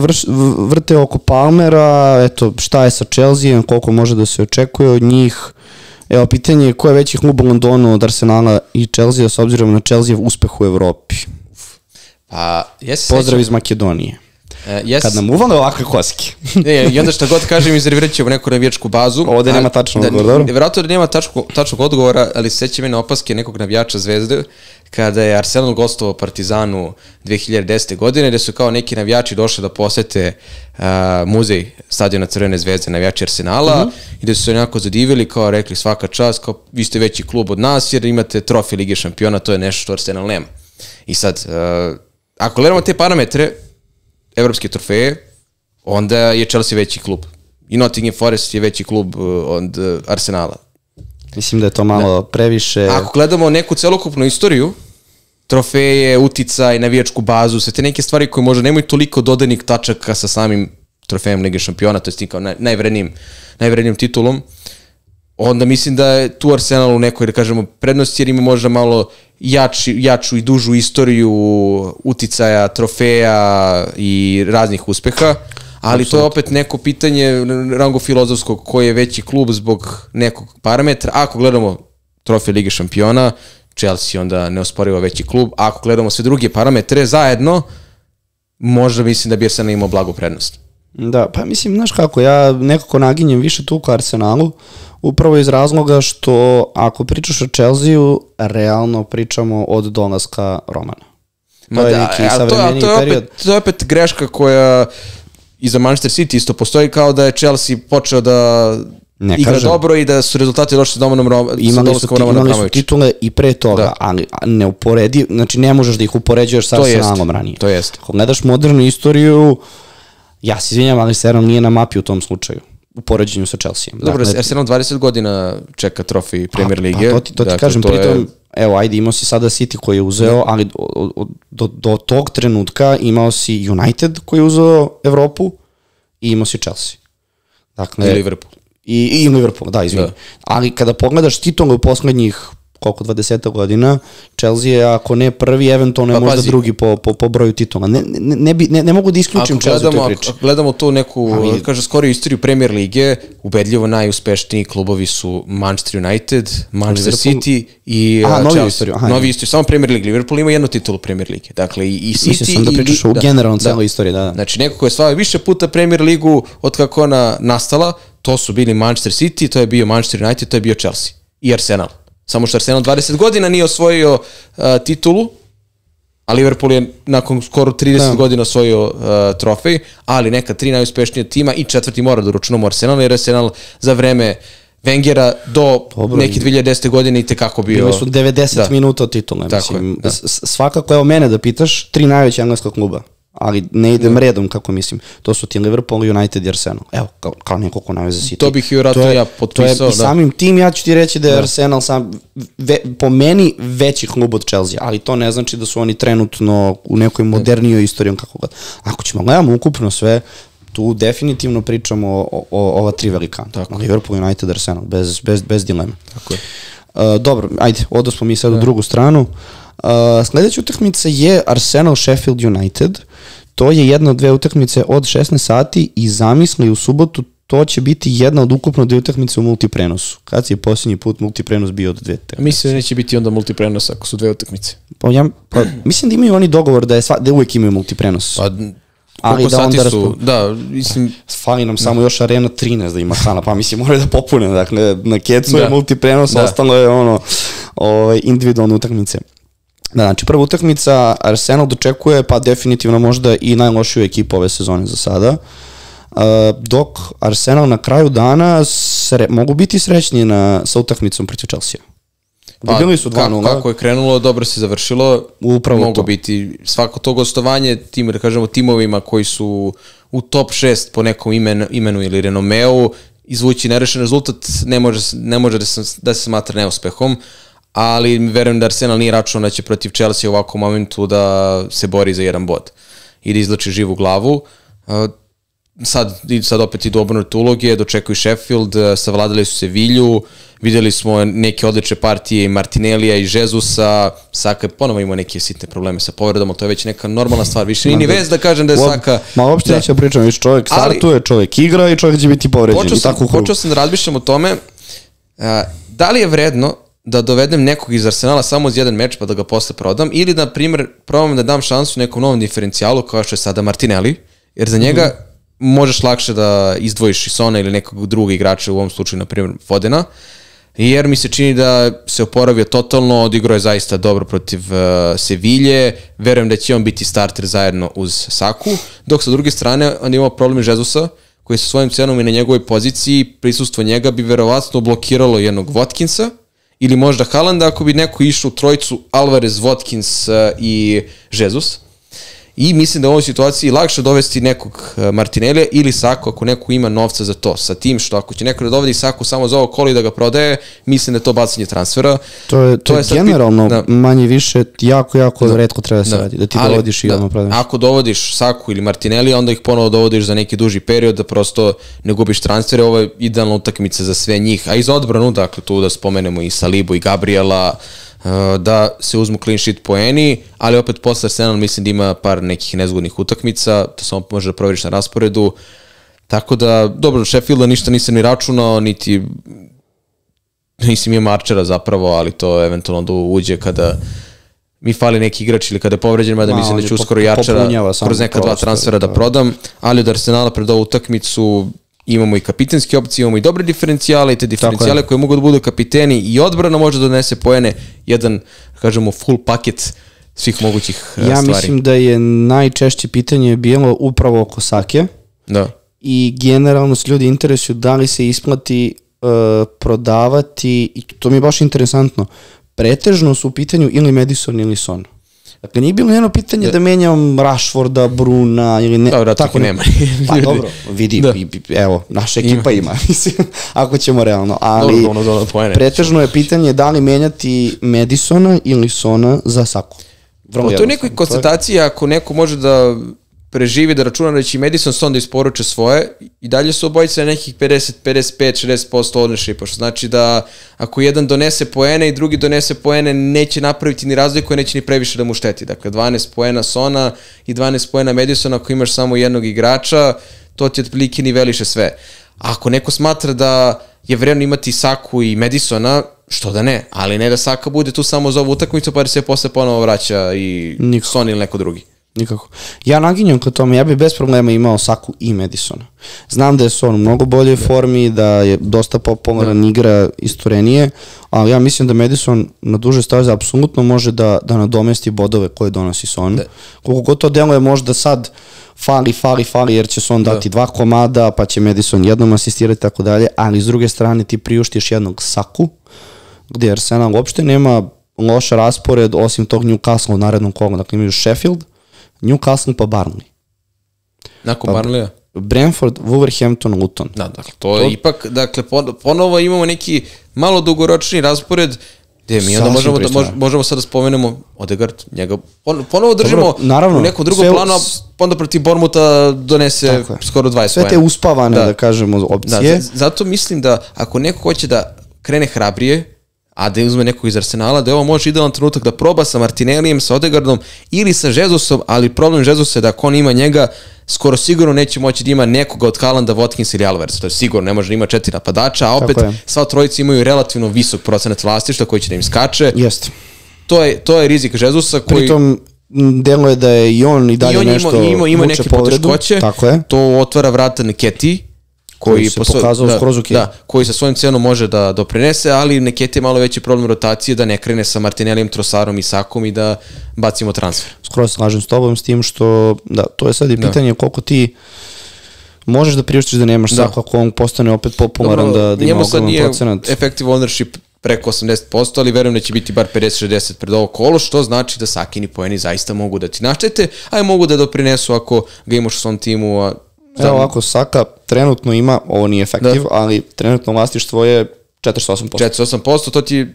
vrte oko Palmera, eto, šta je sa Chelsea, koliko može da se očekuje od njih. Evo, pitanje je ko je veći klub u Londonu od Arsenala i Chelsea, s obzirom na Chelsea uspeh u Evropi. Pa, pozdrav iz Makedonije. Kad nam uvale ovakve koske. I onda šta god kažem, izrevrat ćemo neku navijačku bazu. Ovde nema tačnog odgovora. Vjerojatno da nema tačnog odgovora, ali sećam me na opaske nekog navijača Zvezde, kada je Arsenal gostovao Partizanu 2010. godine, gde su kao neki navijači došli da posete muzej stadiona Crvene zvezde, navijači Arsenala, i gde su se onako zadivili, kao rekli svaka čast, kao vi ste veći klub od nas jer imate trofej Lige šampiona, to je nešto što Arsenal nema. I sad, ako gledamo te parametre, evropske trofeje, onda je Chelsea veći klub. I Nottingham Forest je veći klub od Arsenala. Mislim da je to malo previše. Ako gledamo neku celokupnu istoriju, trofeje, uticaj, navijačku bazu, sve te neke stvari koje možda nemaju toliko dodanih tačaka sa samim trofejem Lige šampiona, to je tim kao najvrednijim titulom, onda mislim da je tu Arsenal u nekoj, da kažemo, prednosti jer ima možda malo jaču i dužu istoriju uticaja, trofeja i raznih uspeha, ali to je opet neko pitanje rango filozofskog koji je veći klub zbog nekog parametra. Ako gledamo trofej Lige šampiona, Chelsea onda ne osporiva veći klub. Ako gledamo sve druge parametre zajedno, možda mislim da bi Arsenal imao blagu prednost. Da, pa mislim, znaš kako, ja nekako naginjem više tu ka Arsenalu, upravo iz razloga što ako pričaš o Chelsea-u, realno pričamo od dolaska Romana. To je neki savremeniji period. To je opet greška koja i za Manchester City isto postoji, kao da je Chelsea počeo da igra dobro i da su rezultati došli sa dolaskom Romana Abramovića. Imali su titule i pre toga, ali ne uporedi, znači ne možeš da ih upoređuješ sa Arsenalom ranije. To jest. Ako gledaš modernu istoriju, ja se izvinjam, ali Arsenal nije na mapi u tom slučaju, u poređenju sa Chelsea. Dobro, Arsenal 20 godina čeka trofej Premier Lige. To ti kažem, pritom, evo, ajde, imao si sada City koji je uzeo, ali do tog trenutka imao si United koji je uzeo Evropu i imao si Chelsea. Dakle, i Liverpool. I Liverpool, da, izvini. Ali kada pogledaš titule u poslednjih koliko 20 godina, Chelsea je ako ne prvi, eventualno je možda pazi, drugi po broju titula. Ne mogu da isključim Chelsea u toj priči. Ako gledamo tu neku, kaže, skoriju istoriju Premier Lige, ubedljivo najuspešniji klubovi su Manchester United, Manchester City i Chelsea. Novi istoriju, samo Premier Lige. Liverpool ima jednu titulu Premier Lige. Dakle, i City... Mislim sam da pričaš u generalno celoj istoriji, da. Znači, neko ko je slavio više puta Premier Ligu od kako ona nastala, to su bili Manchester City, to je bio Manchester United, to je bio Chelsea i Arsenal. Samo što Arsenal 20 godina nije osvojio titulu, a Liverpool je nakon skoro 30 godina osvojio trofej, ali neka 3 najuspešnija tima i 4. mora da računamo Arsenal, jer Arsenal za vreme Wengera do neke 2010. godine i tekako bio... Bili su 90 minuta od titula. Mislim, svakako, evo mene da pitaš, 3 najveća engleska kluba, ali ne idem redom kako mislim. To su ti Liverpool, United i Arsenal. Evo, kao neko ko naveze City. To bih i vjerojatno ja potpisao. I samim tim ja ću ti reći da je Arsenal po meni veći klub od Chelsea, ali to ne znači da su oni trenutno u nekoj modernijoj istorijom kako god. Ako ćemo gledamo ukupno sve, tu definitivno pričamo o ova 3 velikana. Liverpool, United, Arsenal, bez dileme. Tako je. Dobro, ajde, odosmo mi sad u drugu stranu. Sledeća utakmica je Arsenal-Sheffield United. To je jedna od 2 utakmice od 16 sati i zamisli u subotu to će biti jedna od ukupno 2 utakmice u multiprenosu. Kad je posljednji put multiprenos bio od 2 utakmice? Mislim da neće biti onda multiprenos ako su 2 utakmice. Mislim da imaju oni dogovor da uvijek imaju multiprenos. Ali da onda mislim... Fali nam samo još Arena 13 da ima hrana, pa mislim moraju da popune. Dakle, na Kecu je multiprenos, ostalo je individualne utakmice. Znači, prva utakmica Arsenal dočekuje, pa definitivno možda i najlošiju ekipu ove sezone za sada, dok Arsenal na kraju dana mogu biti srećni sa utakmicom protiv Chelsea. Bili su 2-0. Kako je krenulo, dobro se završilo. Upravo mogu biti svako to gostovanje tim, da kažemo, timovima koji su u top 6 po nekom imenu ili renomeu, izvući nerešen rezultat ne može da se smatra neuspehom, ali verujem da Arsenal nije računao da će protiv Chelsea u ovakvom momentu da se bori za jedan bod i da izlači živu glavu. Sad opet idu obrnute uloge, dočekuju Sheffield, savladali su Sevilju, videli smo neke odlične partije i Martinellija i Jezusa, Saka je ponovo imao neke sitne probleme sa povredama, to je već neka normalna stvar, više nije ni vez da kažem da je Saka... Ma uopšte nećemo pričati, više čovjek startuje, čovjek igra i čovjek će biti povređen. Počeo sam da razmišljam o tome, da li je vredno da dovedem nekog iz Arsenala samo uz jedan meč pa da ga posle prodam, ili da, na primjer, probam da dam šansu nekom novom diferencijalu kao što je sada Martinelli, jer za njega možeš lakše da izdvojiš Sona ili nekog drugog igrača, u ovom slučaju, na primjer, Fodena, jer mi se čini da se oporavio totalno, odigrao je zaista dobro protiv Sevilje, verujem da će on biti starter zajedno uz Saku, dok sa druge strane on imao problem Jezusa, koji sa svojim cenom i na njegovoj poziciji, prisustvo njega bi verovatno blokiralo jednog Watkinsa, ili možda Haalanda ako bi neko išao u trojicu Alvarez, Watkins i Jesus. I mislim da u ovoj situaciji lakše dovesti nekog Martinellija ili Saku ako neko ima novca za to. Sa tim što ako će neko da dovedi Saku samo za ovo kolo i da ga prodaje, mislim da je to bacanje transfera. To je generalno manje više jako retko treba se radi. Da ti dovodiš i odmah prodaješ. Ako dovodiš Saku ili Martinellija, onda ih ponovo dovodiš za neki duži period da prosto ne gubiš transfere. Ovo je idealna utakmica za sve njih. A i za odbranu, dakle tu da spomenemo i Salibu i Gabriela, da se uzmu clean sheet poeni, ali opet posle Arsenal mislim da ima par nekih nezgodnih utakmica, to samo može da proveriš na rasporedu, tako da, dobro, Sheffielda ništa nisam ni računao, niti nisam imao Archera zapravo, ali to eventualno da uđe kada mi fali neki igrač ili kada je povređen, mada mislim da ću uskoro i Archera kroz neka 2 transfera da prodam, ali od Arsenala pred ovu utakmicu imamo i kapitenske opcije, imamo i dobre diferencijale i te diferencijale koje mogu da budu kapiteni i odbrana može da donese poene, jedan, kažemo, full paket svih mogućih stvari. Ja mislim da je najčešće pitanje bilo upravo oko Sake i generalno se ljudi interesuju da li se isplati prodavati, i to mi je baš interesantno, pretežno su u pitanju ili Madison ili Son. Dakle, nije bilo jedno pitanje da menjam Rashforda, Bruna ili ne. Dobro, tako nema. Pa dobro, vidi, evo, naša ekipa ima, mislim, ako ćemo realno. Ali pretežno je pitanje da li menjati Madisona ili Sona za Saku. To je nekoj konstatacija, ako neko može da preživi, da računa da će i Madison Son da isporuče svoje, i dalje su obojice na nekih 50, 55, 60% ownershipa, što znači da ako jedan donese poene i drugi donese poene, neće napraviti ni razliku, neće ni previše da mu šteti. Dakle, 12 poena Sona i 12 poena Madisona, ako imaš samo jednog igrača, to ti otprilike niveliše sve. Ako neko smatra da je vredno imati Saku i Madisona, što da ne, ali ne da Saka bude tu samo za ovu utakmicu, pa da se posle ponovo vraća i Son ili neko drugi. Nikako. Ja naginjam ka tome, ja bih bez problema imao Saku i Madisona. Znam da je Son u mnogo boljoj formi, da je dosta popularan igra isturenije, ali ja mislim da Madison na duže staze apsolutno može da nadomesti bodove koje donosi Son. Koliko god to deluje možda sad fali, jer će Son dati 2 komada, pa će Madison jednom asistirati, tako dalje, ali s druge strane ti priuštiš jednog Saku, gdje Arsenal uopšte nema loš raspored, osim tog Newcastle u narednom kolu. Dakle, imaju Sheffield, Newcastle pa Burnley. Nakon Burnleya? Brentford, Wolverhampton, Luton. Da, dakle, to je ipak, dakle, ponovo imamo neki malo dugoročni raspored, gde mi onda možemo sad da spomenemo Odegaard, njega ponovo držimo u nekom drugom planu, a onda protiv Bournemoutha donese skoro 20 sve te uspavane, da kažemo, opcije. Zato mislim da ako neko hoće da krene hrabrije, a da uzme nekog iz Arsenala, da je ovo može idealan trenutak da proba sa Martinellijem, sa Odegaardom ili sa Jesusom, ali problem Jesusa je da ako on ima njega, skoro sigurno neće moći da ima nekoga od Haalanda, Watkins ili Alvarez. To je sigurno, ne može da ima 4 napadača, a opet sva trojica imaju relativno visok procenat vlastišta koji će da im skače. Jeste. To je rizik Jesusa koji... Pritom, delo je da je i on i dalje nešto ima neke poteškoće. To otvara vrata Nketi, koji se pokazao skroz ok. Da, koji sa svojim cenom može da doprinese, ali Nketi je malo veći problem rotacije, da ne krene sa Martinellijem, Trossarom i Sakom i da bacimo transfer. Skroz slažem s tobom s tim što, da, to je sad i pitanje koliko ti možeš da priuštiš da nemaš Saku, ako on postane opet popularan, da ima ogroman procenat. Effective ownership preko 80%, ali verujem da će biti bar 50-60 pred ovo kolo, što znači da Sakini poeni zaista mogu da ti naštete, a i mogu da doprinesu ako ga imaš u svom timu. Evo ovako, Saka trenutno ima, ovo nije efektiv, ali trenutno vlastištvo je 48%. 48%, to ti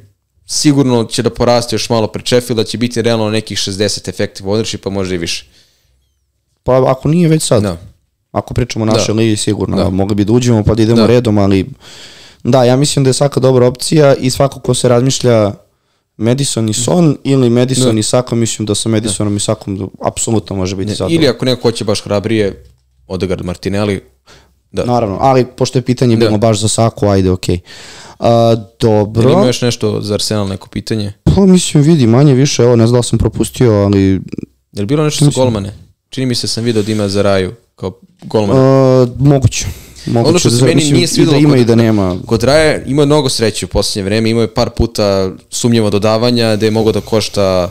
sigurno će da porasti još malo pred Sheffielda, će biti realno nekih 60 effective ownership, pa možda i više. Pa ako nije već sad, ako pričamo o našoj ligi, sigurno, mogli bi da uđemo pa da idemo redom, ali da, ja mislim da je Saka dobra opcija i svako ko se razmišlja Madison i Son ili Madison i Saka, mislim da sa Madisonom i Sakom apsolutno može biti zadovoljno. Ili ako neko hoće baš hrabrije, Odegaard, Martinelli. Naravno, ali pošto je pitanje bilo baš za Saku, ajde, okej. Dobro. Ili ima još nešto za Arsenal, neko pitanje? Pa mislim, vidi, manje više, evo, ne znam da sam propustio, ali... Je li bilo nešto za golmane? Čini mi se sam vidio da ima za Raju kao golmane. Moguće. Ono što se meni nije svidelo ima i da nema. Kod Raja ima mnogo sreće u posljednje vreme, imao je par puta sumnjivo dodavanja da je mogao da košta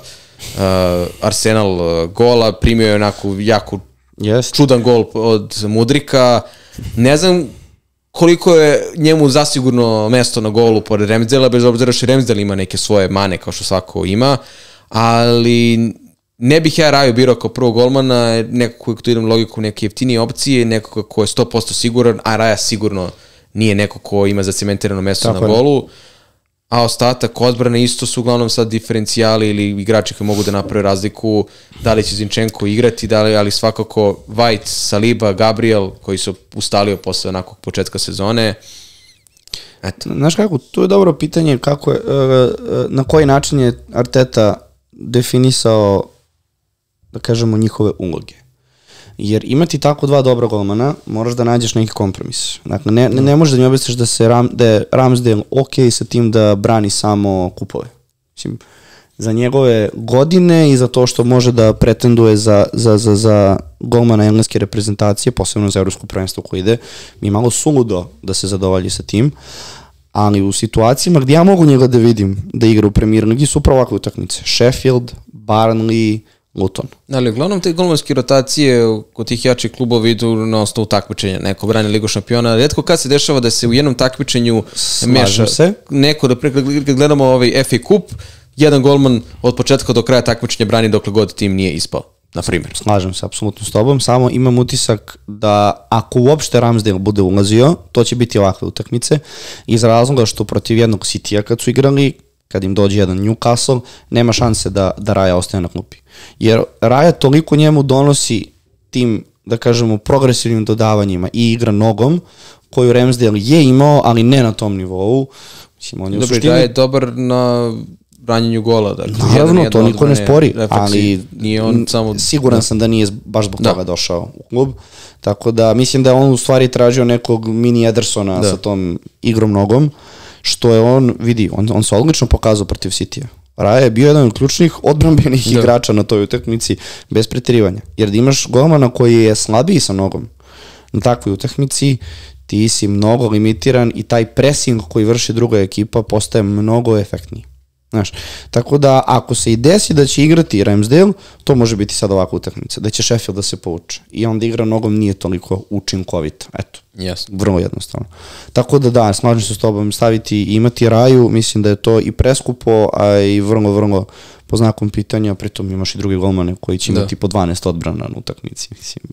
Arsenal gola, primio je onako jako čudan gol od Mudrika. Ne znam koliko je njemu zasigurno mesto na golu pored Ramsdela, bez obzira što Ramsdale ima neke svoje mane kao što svako ima, ali ne bih ja Raju birao kao prvog golmana, neko koji tu idem logiku neke jeftinije opcije, neko ko je 100% siguran, a Raja sigurno nije neko ko ima zacementirano mesto na golu, a ostatak odbrane isto su uglavnom sad diferencijali ili igrači koji mogu da naprave razliku, da li će Zinchenko igrati, ali svakako White, Saliba, Gabriel, koji su ustalio posle onakvog početka sezone. Eto. Znaš kako, tu je dobro pitanje kako je, na koji način je Arteta definisao, da kažemo, njihove uloge. Jer imati tako dva dobra golmana, moraš da nađeš neki kompromis. Dakle, ne možeš da mi objasniš da je Ramsdale ok sa tim da brani samo kupove. Mislim, za njegove godine i za to što može da pretenduje za golmana engleske reprezentacije, posebno za evropsko prvenstvo koje ide, mi je malo suludo da se zadovolji sa tim, ali u situacijama gdje ja mogu njega da vidim da igra u Premier Ligi su upravo ovakve utakmice. Sheffield, Burnley, Luton. Ali uglavnom te golmanske rotacije kod tih jačih klubova idu na osnovu takmičenja. Neko brani Ligu šampiona. Rijetko kad se dešava da se u jednom takmičenju meša neko, da gledamo ovaj FA Cup, jedan golman od početka do kraja takmičenja brani dokle god tim nije ispao, na primjer. Slažem se apsolutno s tobom, samo imam utisak da ako uopšte Ramsdale bude ulazio, to će biti ovakve utakmice, iz razloga što protiv jednog Citya kad su igrali, kad im dođe jedan Newcastle, nema šanse da Raja ostaje na klupi. Jer Raja toliko njemu donosi tim, da kažemo, progresivnim dodavanjima i igra nogom, koju Ramsdale je imao, ali ne na tom nivou. Mislim, on je dobro, da je dobar na branjenju gola. Dakle, naravno, to niko ne spori, ali nije on samo... siguran sam da nije baš zbog toga došao u klub. Tako da mislim da je on u stvari tražio nekog mini Edersona sa tom igrom nogom, što je on, vidi, on se odlično pokazao protiv Citya. Raja je bio jedan od ključnih odbrambenih igrača na toj utakmici bez preterivanja. Jer da imaš golmana koji je slabiji sa nogom na takvoj utakmici, ti si mnogo limitiran i taj pressing koji vrši druga ekipa postaje mnogo efektniji. Znaš, tako da ako se i desi da će igrati Ramsdale, to može biti sad ovakva utakmica, da će Sheffield da se povuče i onda igra nogom nije toliko učinkovita. Eto, vrlo jednostavno. Tako da slažem se s tobom, staviti i imati Raju, mislim da je to i preskupo, a i vrlo po znakom pitanja, pritom imaš i drugi golmane koji će imati po 12 odbrana na utakmici, mislim.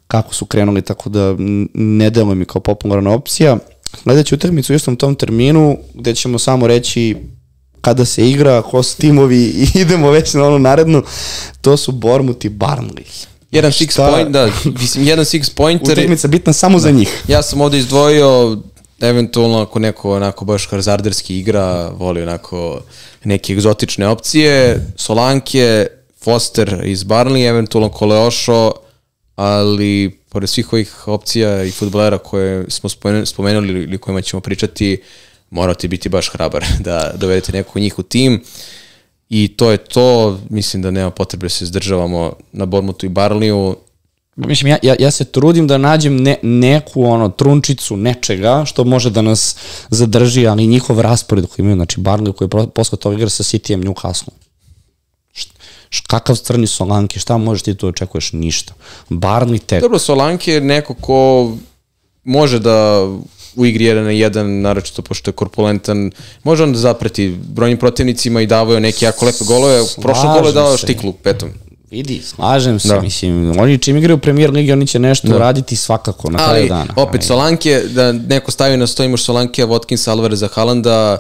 Kako su krenuli, tako da ne deluje mi kao popularna opcija. Sledeću utakmicu u istom tom terminu, gde ćemo samo reći kada se igra, ko su timovi i idemo već na onu narednu, to su Bournemouth i Burnley. Jedan 6 point, da, mislim, jedan 6 pointer. Utakmica bitna samo za njih. Ja sam ovde izdvojio, eventualno ako neko onako baš hazarderski igra, voli onako neke egzotične opcije, Solanke, Foster iz Burnley, eventualno Koleošo, ali pored svih ovih opcija i fudbalera koje smo spomenuli ili kojima ćemo pričati, morate biti baš hrabar da dovedete nekog njih u tim i to je to. Mislim da nema potrebe da se izdržavamo na Bournemouthu i Burnleyu. Mislim, ja se trudim da nađem neku trunčicu nečega što može da nas zadrži, ali njihov raspored koji imaju, znači Burnley koji je posle toga igra sa Cityjem, Newcastle. Kakav crni Solanke, šta možeš ti tu očekuješ? Ništa. Burnley tek. Dobro, Solanke je neko ko može da u igri 1-1, naročito pošto je korpulentan, može on da zapreti brojnim protivnicima i davaju neke jako lepe golove. Prošlo golo je dao štiklu petom. Vidi, slažem se, mislim, oni čim igraju u Premier Ligi, oni će nešto uraditi svakako na kraju dana. Ali, opet, Solanke, da neko stavi na sto, imaš Solanke, Watkins, Alvareza, Haalanda,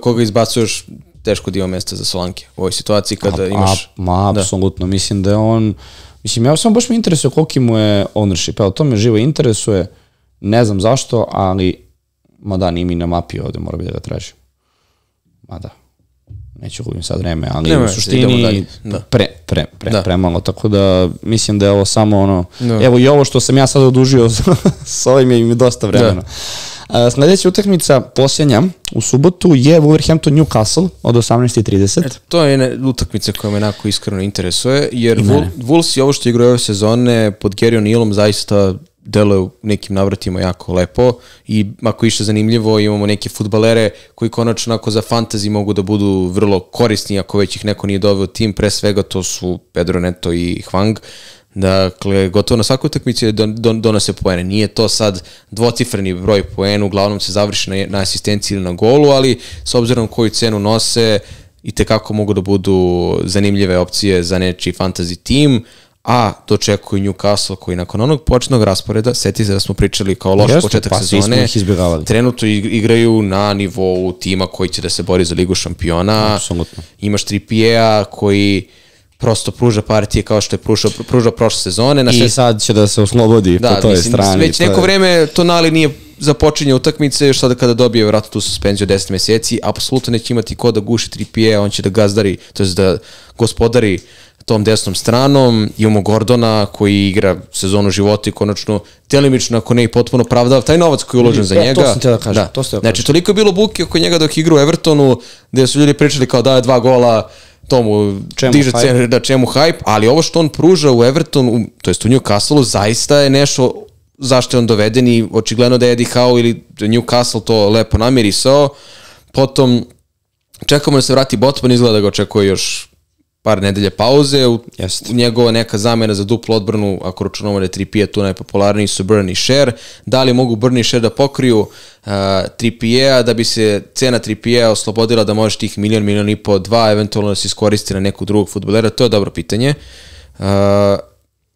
koga izbacuješ, teško dio mesta za Solanke u ovoj situaciji kada imaš... Apsolutno, mislim da je on... Mislim, ja sam baš me interesuje koliki mu je ownership, evo, to me živo interesuje, ne znam zašto, ali, nije mi na mapi ovde, mora bi da ga tražim. Neću gubim sad vreme, ali u suštini premalo, tako da mislim da je ovo samo evo i ovo što sam ja sad odužio s ovim je mi dosta vremena. Sledeća utakmica, posljednja, u subotu je Wolverhampton Newcastle od 18:30. To je utakmica koja me onako iskreno interesuje, jer Wolves i ovo što igraju ove sezone pod Gary O'Neillom zaista deluje u nekim navratima jako lepo i ako išta zanimljivo imamo neke fudbalere koji konačno onako za fantasy mogu da budu vrlo korisni ako već ih neko nije doveo tim, pre svega to su Pedro Neto i Hwang. Dakle, gotovo na svakoj utakmici donose poene. Nije to sad dvocifreni broj poena, uglavnom se završi na asistenciji ili na golu, ali s obzirom koju cenu nose i tekako mogu da budu zanimljive opcije za nečiji fantasy tim, a dočekuju Newcastle koji nakon onog početnog rasporeda, setite se da smo pričali kao loš početak sezone, trenutno igraju na nivou tima koji će da se bori za Ligu šampiona. Imaš Trippiera koji prosto pruža partije kao što je pružao prošle sezone. I sad će da se oslobodi po toj strani. Već neko vreme Tonali nije započinje utakmice, još sada kada dobije vjerojatno tu suspenziju 10 meseci, apsolutno neće imati ko da guši Trippiera, on će da gazdari, to je da gospodari tom desnom stranom. Imamo Gordona koji igra sezonu života i konačno delimično, ako ne i potpuno pravda taj novac koji je uložen za njega. To sam te da kažem. Znači, toliko je bilo buke oko njega dok igra u Evertonu, gde su ljudi pričali kao daje 2 gola, tomu diže cenu, da čemu hype, ali ovo što on pruža u Evertonu, to jest u Newcastle, zaista je nešto zašto je on doveden i očigledno da je Eddie Howe ili Newcastle to lepo namirisao. Potom čekamo da se vrati Botman, izgleda da ga očekuje još par nedelje pauze, u njegova neka zamena za duplu odbranu, ako računamo da je Trippier tu najpopularniji, su Burn i Schär. Da li mogu Burn i Schär da pokriju Trippiera, da bi se cena Trippiera oslobodila da možeš tih milion i po, 2, eventualno da se iskoristi na nekog drugog fudbalera, to je dobro pitanje.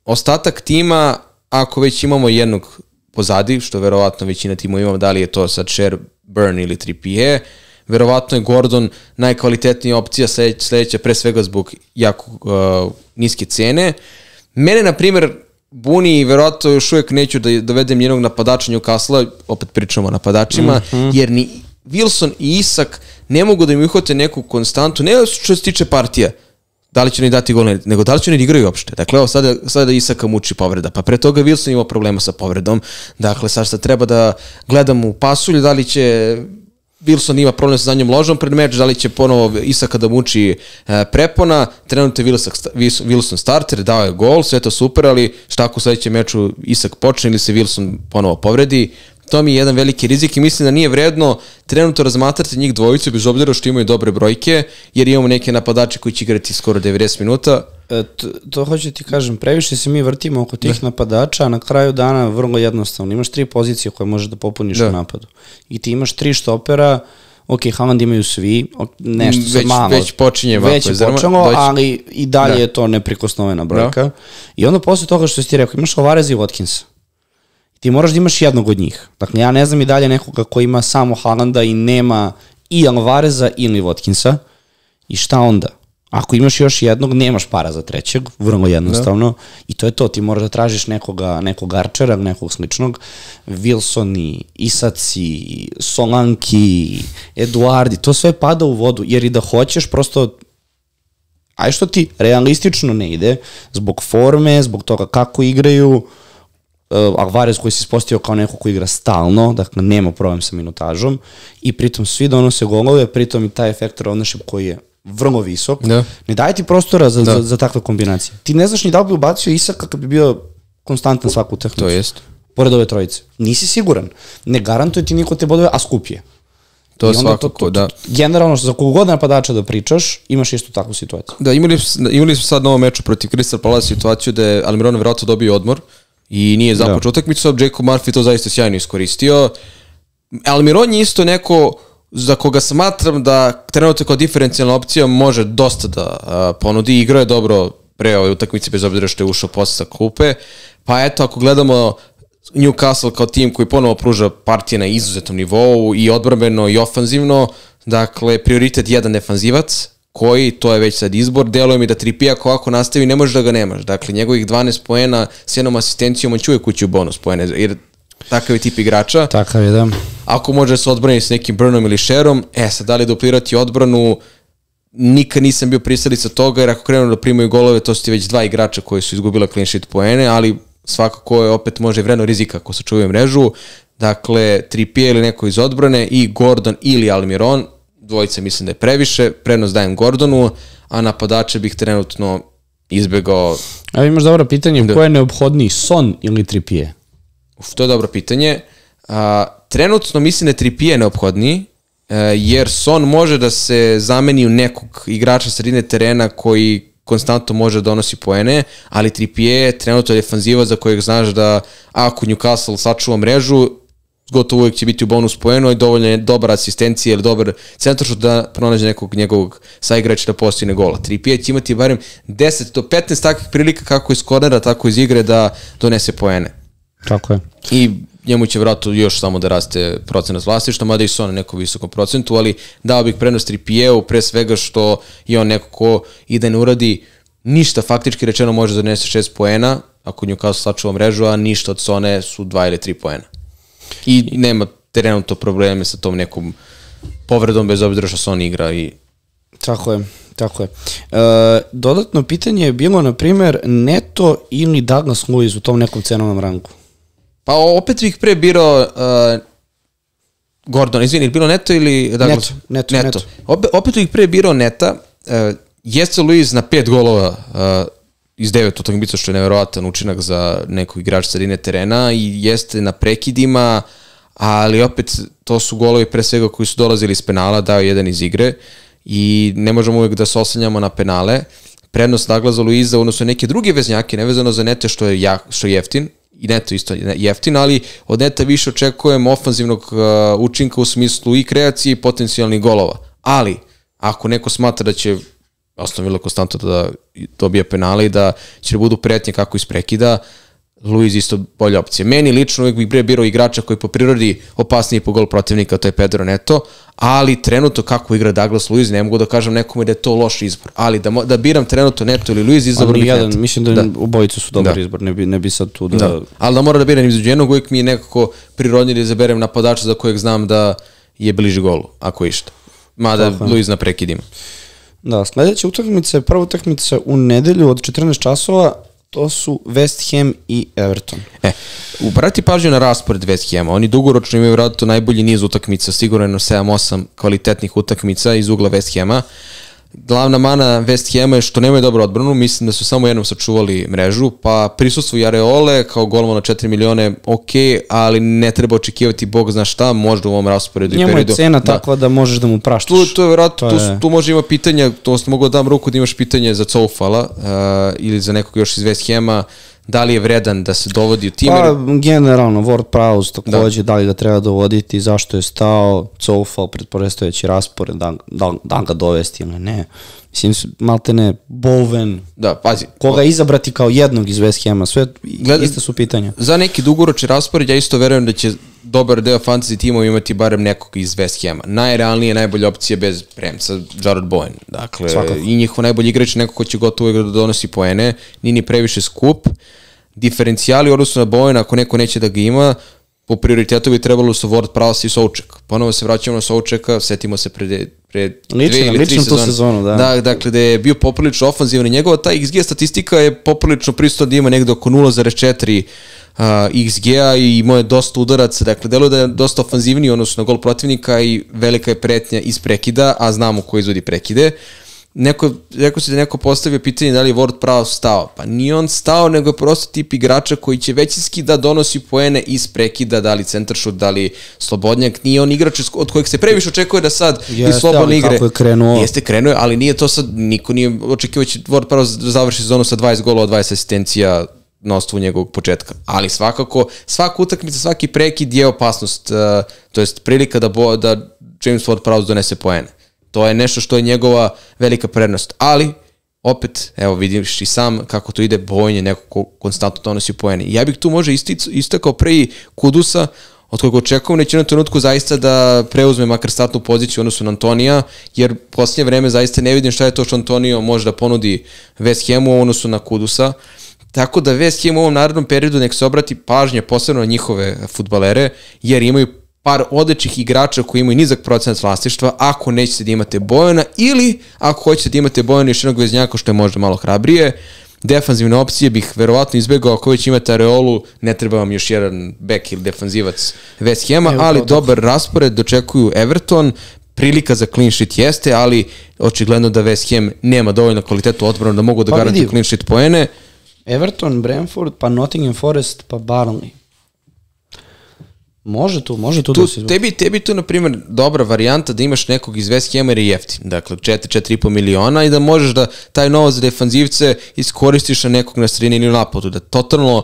Ostatak tima, ako već imamo jednog pozadi, što verovatno većina tima imamo, da li je to sad Schär, Burn ili Trippier, verovatno je Gordon najkvalitetnija opcija sledeća, pre svega zbog jako niske cene Mene, na primjer, buni i verovatno još uvijek neću da dovedem jednog napadača Newcastle, opet pričamo o napadačima, jer ni Wilson i Isak ne mogu da im uhvate neku konstantu, ne što se tiče partija, da li će oni dati gol, nego da li će oni igraju uopšte. Dakle, evo sada Isaka muči povreda, pa pre toga Wilson ima problema sa povredom, dakle, sad treba da gledam u pasulju, da li će Wilson ima problem sa zadnjom ložom pred meč, da li će ponovo Isaka da muči prepona, trenutno je Wilson starter, dao je gol, sve to super, ali šta ako u sledećem meču Isak počne ili se Wilson ponovo povredi, to mi je jedan veliki rizik i mislim da nije vredno trenutno razmatrati njih dvojicu, bez obzira što imaju dobre brojke, jer imamo neke napadače koji će igrati skoro 90 minuta. To hoću ti kažem, previše se mi vrtimo oko tih napadača, a na kraju dana vrlo jednostavno. Imaš 3 pozicije koje možeš da popuniš u napadu. I ti imaš 3 štopera, ok, Haaland imaju svi, nešto sad malo. Već počinje Već je počelo, ali i dalje je to neprikosnovena brojka. I onda posle toga što si ti rekao, imaš Alvarez i Watkinsa. Ti moraš da imaš jednog od njih. Dakle, ja ne znam i dalje nekoga ko ima samo Haalanda i nema i Alvareza ili Watkinsa. I šta onda? Ako imaš još jednog, nemaš para za trećeg, vrlo jednostavno. I to je to, ti moraš da tražiš nekog Archera, nekog sličnog. Wilsoni, Isaci, Solanki, Eduardi, to sve pada u vodu, jer i da hoćeš, prosto aj što ti realistično ne ide, zbog forme, zbog toga kako igraju, Alvarez koji se ispostavio kao neko ko igra stalno, dakle nema problem sa minutažom i pritom svi donose golove, pritom i taj efekt ownership koji je vrlo visok, ne daje ti prostora za takve kombinacije. Ti ne znaš ni da li bi ubacio Isaka kad bi bio konstantan svaku utakmicu. To jest. Pored ove trojice. Nisi siguran. Ne garantuje ti niko te bodove, a skup je. To svakako, da. Generalno, za kogu god napadača da pričaš, imaš istu takvu situaciju. Da, imali smo sad na ovom meču protiv Crystal Palace situaciju da je Almiron vjerojatno dobio odmor i nije započeo utakmicu, Jacob Murphy to zaista sjajno iskoristio. Almiron je isto neko za koga smatram da trenutno kao diferencijalna opcija može dosta da ponudi. Igrao je dobro pre ove utakmice, bez obzira što je ušao posle sa klupe. Pa eto, ako gledamo Newcastle kao tim koji ponovo pruža partije na izuzetnom nivou i odbrambeno i ofanzivno, dakle, prioritet jedan defanzivac, koji, to je već sad izbor, deluje mi da Trippier ako ovako nastavi ne možeš da ga nemaš. Dakle, njegovih 12 poena s jednom asistencijom, on će uvijek ući u bonus poene, jer takav je tip igrača. Takav je, da. Ako može da se odbrani s nekim Burnom ili Sherom, sad da li duplirati odbranu, nikad nisam bio pristalica toga, jer ako krenu da primaju golove, to su ti već 2 igrača koji su izgubila clean sheet poene, ali svakako je opet može vredno rizika ako se čuvaju mrežu. Dakle, Trippier ili neko iz odbrane i Gordon ili Almiron, dvojica mislim da je previše, prednost dajem Gordonu, a napadače bih trenutno izbegao. A imaš dobro pitanje, ko je neophodniji, Son ili Trippier? To je dobro pitanje. Trenutno mislim da je Trippier neophodniji, jer Son može da se zameni u nekog igrača sredine terena koji konstantno može da donosi poene, ali Trippier je trenutno defanziva za kojeg znaš da ako Newcastle sačuva mrežu, gotovo uvijek će biti u bonus poenu i dovoljno je dobar asistencija ili dobar centaršut da pronađe nekog njegovog saigrača da postigne gola. Trippier će imati barem 10 do 15 takvih prilika kako iz kornera, tako iz igre da donese poene. Tako je. I njemu će vratno još samo da raste procenat vlasništva, mada i su on na nekom visokom procentu, ali dao bih prednost Trippieru pre svega što je on neko ko i da ne uradi ništa, faktički rečeno može da donese 6 poena, ako Newcastle sačuva mrežu, a ništa od Sone su 2 ili 3 poena. I nema trenutno probleme sa tom nekom povredom, bez obzira što Son igra. Tako je, tako je. Dodatno pitanje je bilo, na primjer, Neto ili Douglas Luiz u tom nekom cenovnom rangu? Pa opet bih pre birao Gordon, izvini, bilo Neto ili Douglas? Neto. Opet bih pre birao Neta. Jeste Luiz na 5 golova iz 9 utakmica, što je neverovatan učinak za nekog igrača sredine terena i jeste na prekidima, ali opet to su golovi pre svega koji su dolazili iz penala, dao jedan iz igre i ne možemo uvijek da se oslanjamo na penale. Prednost Douglasa Luiza odnosno neke druge veznjake, nevezano za Nete što je jeftin, i Neto isto jeftin, ali od Neta više očekujem ofanzivnog učinka u smislu i kreacije i potencijalnih golova. Ali, ako neko smatra da će Aston Villa konstantno da dobije penale i da će budu pretnje kako iz prekida, Luiz isto bolja opcija. Meni lično uvijek bih birao igrača koji po prirodi opasniji po gol protivnika, to je Pedro Neto, ali trenutno kako igra Douglas Luiz, ne mogu da kažem nekome da je to loš izbor, ali da biram trenutno Neto ili Luiz, izabor bih Neto. Mislim da obojicu su dobar izbor, ne bi sad tu da... Ali da mora da biram između jednog, uvijek mi je nekako prirodnije da izaberem napadača za kojeg znam da je bliži golu, ako išta. Mada Luiz na prekidima. Da, sledeća utakmica, prva utakmica u nedelju od 14 časova, to su West Ham i Everton. Ubrati pažnju na raspored West Hama. Oni dugoročno imaju vratno najbolji niz utakmica, sigurno 7-8 kvalitetnih utakmica iz ugla West Hama. Glavna mana West Hama je što nemaju dobru odbranu, mislim da su samo jednom sačuvali mrežu, pa prisustvuju Areole kao golman na 4 milione, ok, ali ne treba očekivati bog zna šta, možda u ovom rasporedu i periodu. Njemu je cena takva da možeš da mu praštaš. To je vjerojatno, tu može ima pitanja, to mogu da dam ruku da imaš pitanje za Coufala ili za nekog još iz West Hama, da li je vredan da se dovodi u tim? Pa, generalno, Ward-Prowse takođe, da li ga treba dovoditi, zašto je stao, Coufal pred predstojeći raspored, da ga dovesti ili ne. Mislim, malte ne, Bowen, pazi, koga izabrati kao jednog iz West Hama, sve iste su pitanja. Za neki dugoročni raspored, ja isto verujem da će dobar deo fantasy timova imati barem nekog iz West Hama. Najrealnije, najbolja opcija bez premca, Jarrod Bowen. Dakle, i njihov najbolji igrač je neko ko će gotovo da donosi poene, ni previše skup. Diferencijali u odnosu na Bowen, ako neko neće da ga ima, po prioritetu bi trebalo su Ward-Prowse i Souček. Ponovo se vraćamo na Součeka, setimo se pre 2 ili 3 sezonu. Dakle, da je bio poprilično ofanzivan i njegova ta XG statistika je poprilično prisutna da ima negde oko 0,4 XG-a i imao je dosta udaraca, dakle, deluje da je dosta ofanzivniji odnosno na gol protivnika i velika je pretnja iz prekida, a znamo ko izvodi prekide. Rekao si da neko postavio pitanje da li je Ward-Prowse stao. Pa nije on stao, nego je prosto tip igrača koji će većinski da donosi poene iz prekida, da li centaršut, da li slobodnjak. Nije on igrač od kojeg se previše očekuje da sad iz slobodne igre. Kako je krenuo. Jeste krenuo, ali nije to sad, niko nije očekivajući Ward-Prowse da završi sezonu sa 20 golova, 20 asistencija na osnovu njegovog početka. Ali svakako, svaka utakmica, svaki prekid je opasnost, to jest prilika da James Ward-Prowse donese poene. To je nešto što je njegova velika prednost. Ali, opet, evo vidiš i sam kako to ide, Bowen je neko ko konstantno donosi poene. Ja bih tu može istakao pre i Kudusa, od kojeg očekujem neće na trenutku zaista da preuzme makar startnu poziciju odnosno na Antonija, jer posljednje vreme zaista ne vidim šta je to što Antonio može da ponudi West Hamu u odnosu na Kudusa. Tako da West Ham u ovom narednom periodu nek se obrati pažnje posebno na njihove fudbalere, jer imaju par odličnih igrača koji imaju nizak procenat vlasništva ako nećete da imate Bojana ili ako hoćete da imate Bojana još jednog veznjaka što je možda malo hrabrije. Defanzivne opcije bih verovatno izbegao ako već imate Areolu, ne treba vam još jedan bek ili defanzivac West Hama, ali dobar raspored dočekuju Everton, prilika za clean sheet jeste, ali očigledno da West Ham nema dovoljno kvalitetu odbranu da mogu da garantuju clean sheet poene. Everton, Brentford, pa Nottingham Forest, pa Burnley. Može tu da se izbog. Tebi tu, na primjer, dobra varijanta da imaš nekog iz West Hama jer je jeftin. Dakle, 4,5 miliona i da možeš da taj novac za defanzivce iskoristiš na nekog na sredini ili napadu. Da totalno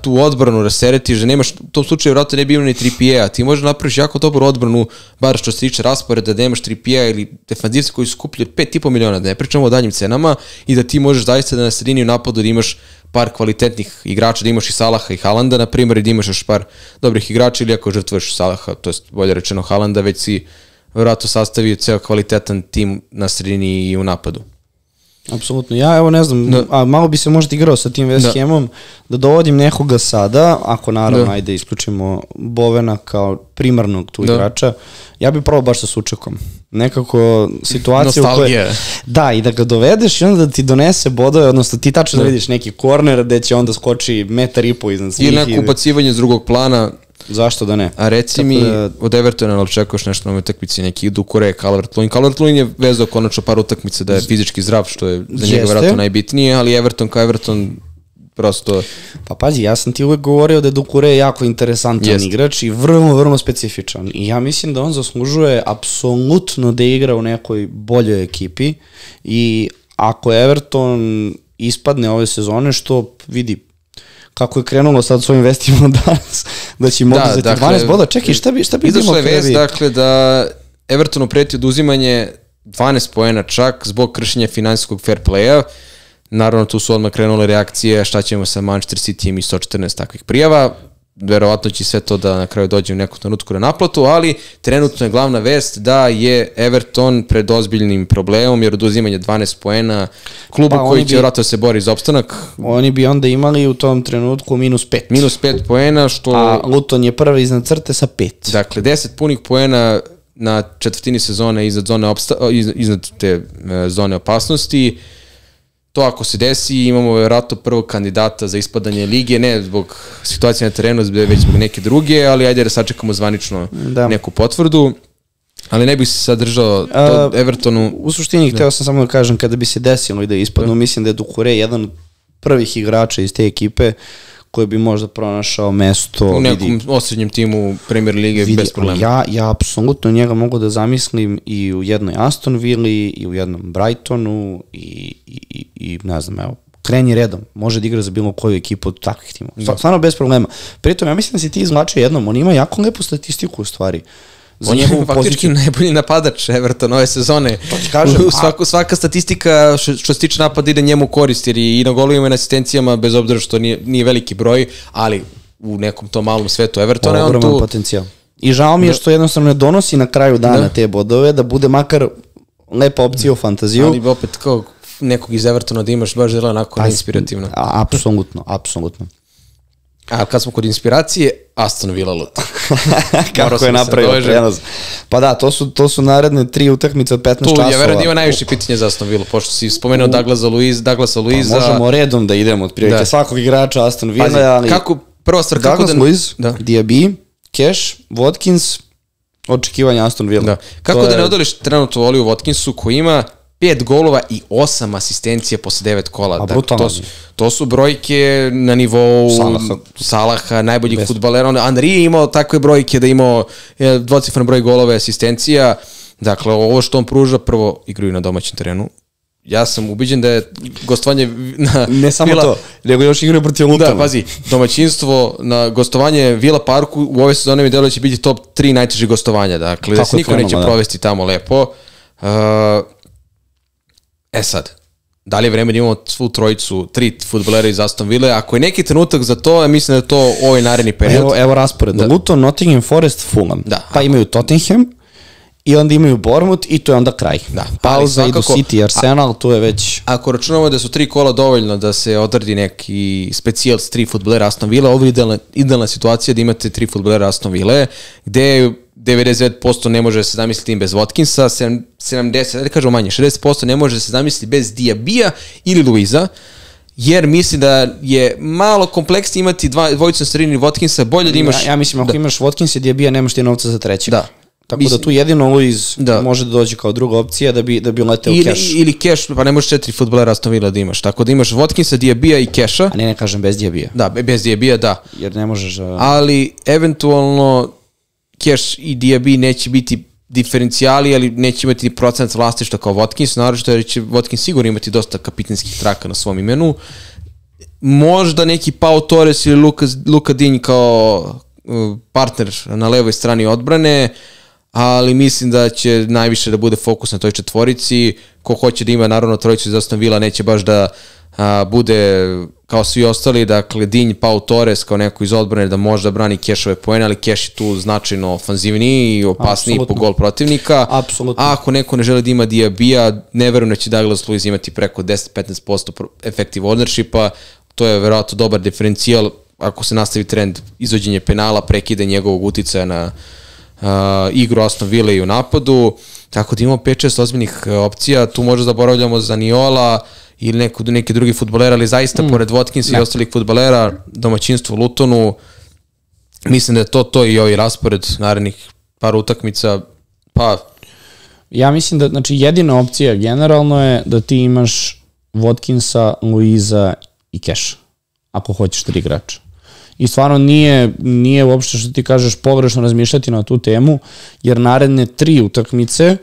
tu odbranu rasteretiš, da nemaš, u tom slučaju vratno ne bi imao ni Trippiera. Ti možeš napraviš jako dobru odbranu, bar što se tiče rasporeda, da nemaš Trippiera ili defanzivce koji su skuplji od 5,5 miliona, da ne pričamo o daljim cenama i da ti možeš zaista da na sredini u napadu da imaš par kvalitetnih igrača, da imaš i Salaha i Haalanda, na primjer, i da imaš još par dobrih igrača ili ako žrtvuješ Salaha, to je bolje rečeno Haalanda, već si vjerojatno sastavio ceo kvalitetan tim na sredini i u napadu. Apsolutno. Ja evo ne znam, a malo bi se možda igrao sa tim West Hamom, da dovodim nekoga sada, ako naravno ajde isključimo Bovena kao primarnog tu igrača, ja bih probao baš sa Součekom. Nekako situacija u kojoj... Da, i da ga dovedeš i onda da ti donese bodove, odnosno ti tačno da vidiš neki korner gde će onda skoči 1,5 metra iznad svih. I neko upacivanje s drugog plana. Zašto da ne? A reci mi, od Evertona očekuješ nešto na utakmici, neki Doucouré, Calvert-Lewin. Calvert-Lewin je vezao konačno par utakmica da je fizički zdrav, što je za njega vjerojatno najbitnije, ali Everton kao Everton prosto... Pa pazi, ja sam ti uvek govorio da je Doucouré jako interesantan igrač i vrlo specifičan. I ja mislim da on zaslužuje apsolutno da igra u nekoj boljoj ekipi i ako Everton ispadne ove sezone, što vidi kako je krenulo sad s ovim vestima danas, da će mogu zeti 12 boda. Čekaj, šta bi izašla je vest, dakle, da Evertonu preti oduzimanje 12 poena čak zbog kršenja finansijskog fair playa. Naravno, tu su odmah krenule reakcije, šta ćemo sa Manchester Cityjem i 114 takvih prijava. Verovatno će sve to da na kraju dođe u neku trenutku na naplatu, ali trenutno je glavna vest da je Everton pred ozbiljnim problemom jer oduzimanje 12 poena klubu koji će vjerojatno se bori za opstanak. Oni bi onda imali u tom trenutku -5. -5 poena, što... A Luton je prvi iznad crte sa 5. Dakle, 10 punih poena na četvrtini sezone iznad te zone opasnosti. To ako se desi, imamo vjerojatno prvog kandidata za ispadanje lige, ne zbog situacije na terenu, već zbog neke druge, ali ajde da sačekamo zvanično neku potvrdu. Ali ne bih se sad držao Evertonu. U suštini, hteo sam samo da kažem, kada bi se desilo i da ispadnu, mislim da je Doucouré jedan od prvih igrača iz te ekipe koji bi možda pronašao mesto u nekom osrednjem timu Premier Lige bez problema. Ja apsolutno njega mogu da zamislim i u jednoj Aston Villi i u jednom Brightonu i ne znam, evo, kreni redom, može da igra za bilo koju ekipu od takvih timova. Stvarno bez problema. Pritom, ja mislim da si ti izvlačio jednom, on ima jako lepu statistiku u stvari. On je faktički najbolji napadač Everton ove sezone. Svaka statistika što se tiče napada ide njemu korist, jer i na golovima i na asistencijama, bez obzira što nije veliki broj, ali u nekom tom malom svetu Evertona je on tu... potencijal. I žao mi je što jednostavno ne donosi na kraju dana te bodove, da bude makar lepa opcija u fantaziju. Ali opet kao nekog iz Evertona da imaš baš zelo onako inspirativno. Apsolutno. A kad smo kod inspiracije, Aston Villa Luton. Kako je napravio prenos. Pa da, to su naredne 3 utakmice od 15 časova. Ja verujem da ima najviše pitanje za Aston Villa, pošto si spomenuo Douglasa Luiza. Pa možemo redom da idemo od prilike svakog igrača Aston Villa, ali... Prva stvar, kako Douglas Luiz, Diaby, Cash, Watkins, očekivanja Aston Villa. Kako da ne odoliš trenutno Oliju Watkinsu koji ima 5 golova i 8 asistencija posle 9 kola. Dakle, to su brojke na nivou Salaha, najboljih fudbalera. Henry je imao takve brojke da je imao dvocifran broj golova i asistencija. Dakle, ovo što on pruža, prvo igraju na domaćem terenu. Ja sam ubiđen da je gostovanje na... Ne samo to, nego još igraju protiv Lutona. Da, pazi, domaćinstvo na gostovanje Villa Parku u ove sezone mi delo će biti top 3 najteže gostovanja. Dakle, da se niko neće provesti tamo lepo. Sad, da li je vreme da imamo svu trojicu, 3 fudbalera iz Aston Ville? Ako je neki trenutak za to, ja mislim da je to ovaj naredni period. Evo raspored. Luton, Nottingham Forest, Fulham. Pa imaju Tottenham i onda imaju Bournemouth i to je onda kraj. Pauza, idu City, Arsenal, tu je već... Ako računamo da su 3 kola dovoljno da se odradi neki specijal s 3 fudbalera Aston Ville, ovo je idealna situacija da imate 3 fudbalera Aston Ville, gde 99% ne može se zamisliti tim bez Watkinsa, 70%, da kažemo manje, 60% ne može se zamisliti bez Diabija ili Luiza, jer mislim da je malo kompleksnije imati dvojicu na sredini Watkinsa, bolje da imaš... Ja mislim, ako imaš Watkins i Diabija, nemaš ti novca za trećeg. Da. Tako da tu jedino Luiz može da dođe kao druga opcija da bi leteo Cash. Ili Cash, pa ne možeš 4 fudbalera Aston Villa da imaš. Tako da imaš Watkinsa, Diabija i Casha. A ne kažem bez Diabija. Da, bez Diabija, da. Jer ne možeš... Ali, eventualno, Cash i Diaby neće biti diferencijali, ali neće imati procent vlastišta kao Watkins, naravno jer će Watkins sigurno imati dosta kapitanskih traka na svom imenu. Možda neki Pau Torres ili Luka Digne kao partner na levoj strani odbrane, ali mislim da će najviše da bude fokus na toj četvorici. Ko hoće da ima naravno trojicu iz Aston Villa, neće baš da bude kao svi ostali, dakle Digne, Pau Torres kao neko iz odbrane da može da brani Cashove poene, ali Cash je tu značajno ofanzivniji i opasniji po gol protivnika. Apsolutno. A ako neko ne želi da ima Diabija, ne verujem da će Douglas Luiz imati preko 10-15% effective ownershipa, to je verovatno dobar diferencijal ako se nastavi trend izvođenja penala, prekide njegovog uticaja na igru Aston Villa i u napadu, tako da imamo 5-6 ozbiljnih opcija, tu možda zaboravljamo za Niola ili neki drugi fudbalera, ali zaista pored Watkinsa i ostalih fudbalera, domaćinstvo u Lutonu, mislim da je to i ovaj raspored narednih par utakmica, pa... Ja mislim da, znači, jedina opcija generalno je da ti imaš Watkinsa, Luiza i Casha, ako hoćeš 3 igrača. I stvarno nije uopšte što ti kažeš pogrešno razmišljati na tu temu, jer naredne 3 utakmice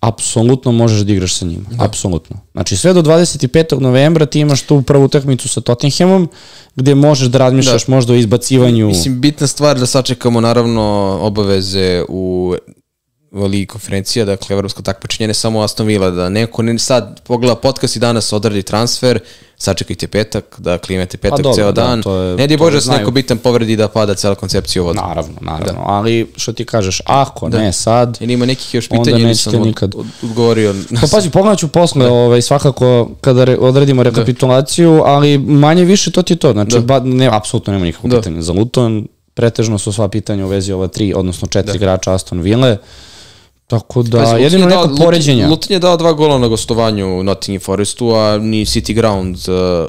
apsolutno možeš da igraš sa njima. Apsolutno. Znači sve do 25. novembra ti imaš tu prvu utakmicu sa Tottenhamom, gde možeš da razmišljaš možda o izbacivanju... Mislim, bitna stvar da sačekamo naravno obaveze u Ligi konferencija, dakle evropsko takmičenje, ne samo Aston Villa, da neko sad pogleda podcast i danas odradi transfer, sačekajte petak, dakle imate petak ceo dan, ne di Bože da se neko bitan povredi da pada cela koncepcija u vodu. Naravno, ali što ti kažeš, ako ne sad, ili ima nekih još pitanja, nisam odgovorio. Pa pazi, pogledat ću posle, svakako kada odredimo rekapitulaciju, ali manje više to ti je to, znači apsolutno nema nikakvog pitanja za Luton, pretežno su sva pitanja u vezi ova 3, odnosno 4 igrača Aston Ville. Tako da, jedino neko poređenja. Luton je dao 2 gola na gostovanju u Nottingham Forestu, a ni City Ground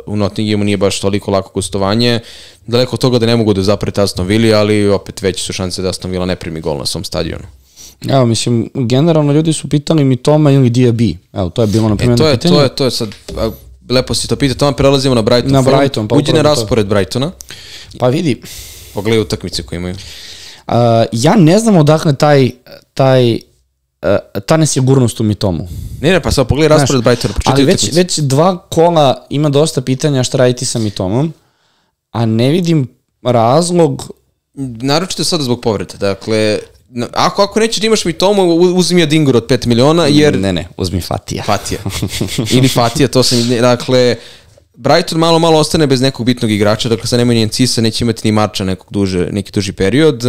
u Nottinghamu nije baš toliko lako gostovanje. Daleko od toga da ne mogu da zaprete Aston Villa, ali opet veće su šanse da Aston Villa ne primi gol na svom stadionu. Evo, mislim, generalno ljudi su pitali mi Toma ili Diaby. Evo, to je bilo na primjer pitanje. To je sad, lepo si to pitao, Toma, prelazimo na Brighton. Na Brighton, pa uđi na raspored Brightona. Pa vidi. Pogledaj utakmice koje imaju. Ja ne znam odakle ta nesigurnost u Mitomu. Ne, pa sad pogledaj raspored Brightona. Ali već 2 kola ima dosta pitanja šta raditi sa Mitomom, a ne vidim razlog. Naročito sada zbog povreda. Dakle, ako nećeš da imaš Mitomu, uzmi Adingru od 5 miliona, jer... Ne, uzmi Fatija. Ili Fatija, to sam... Dakle, Brighton malo ostane bez nekog bitnog igrača, dakle sad nema ni Encisa, neće imati ni Marča neki duži period.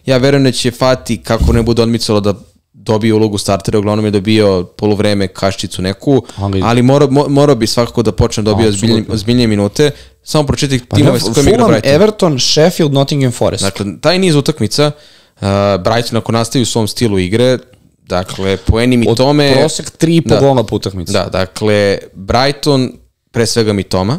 Ja verujem da će Fati, kako ne bude odmicalo da dobije ulogu startera, uglavnom je dobio poluvreme kaščicu neku, ali morao bi svakako da počne da dobije ozbiljnije minute. Samo pročitaj timove s kojim igra Brighton. Fulham, Everton, Sheffield, Nottingham Forest. Dakle, taj niz utakmica, Brighton ako nastavi u svom stilu igre, dakle, poeni Mitome... Od prosek 3,5 gola po utakmici. Da, dakle, Brighton, pre svega Mitoma,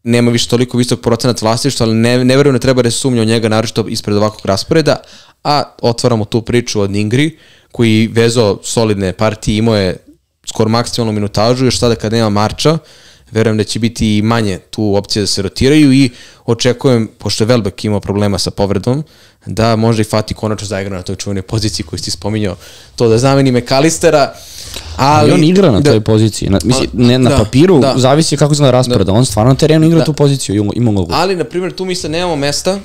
nema više toliko visok procenat vlastištva, ali ne verujem da treba da se sumnja o njega, naročito ispred ovakvog rasporeda, a otvaramo tu priču od Ningri, koji vezao solidne partije, imao je skoro maksimalnu minutažu, još sada kad nema Marča, verujem da će biti i manje tu opcije da se rotiraju i očekujem, pošto je Welbeck imao problema sa povredom, da možda i Fati konačno zaigra na toj čuvenoj poziciji koju si spominjao, to da zameni McAllistera, ali on igra na toj poziciji, na papiru, zavisi kako izgleda raspored, on stvarno na terenu igra tu poziciju, ima ulogu. Ali, na primjer, tu mislim nemamo mesta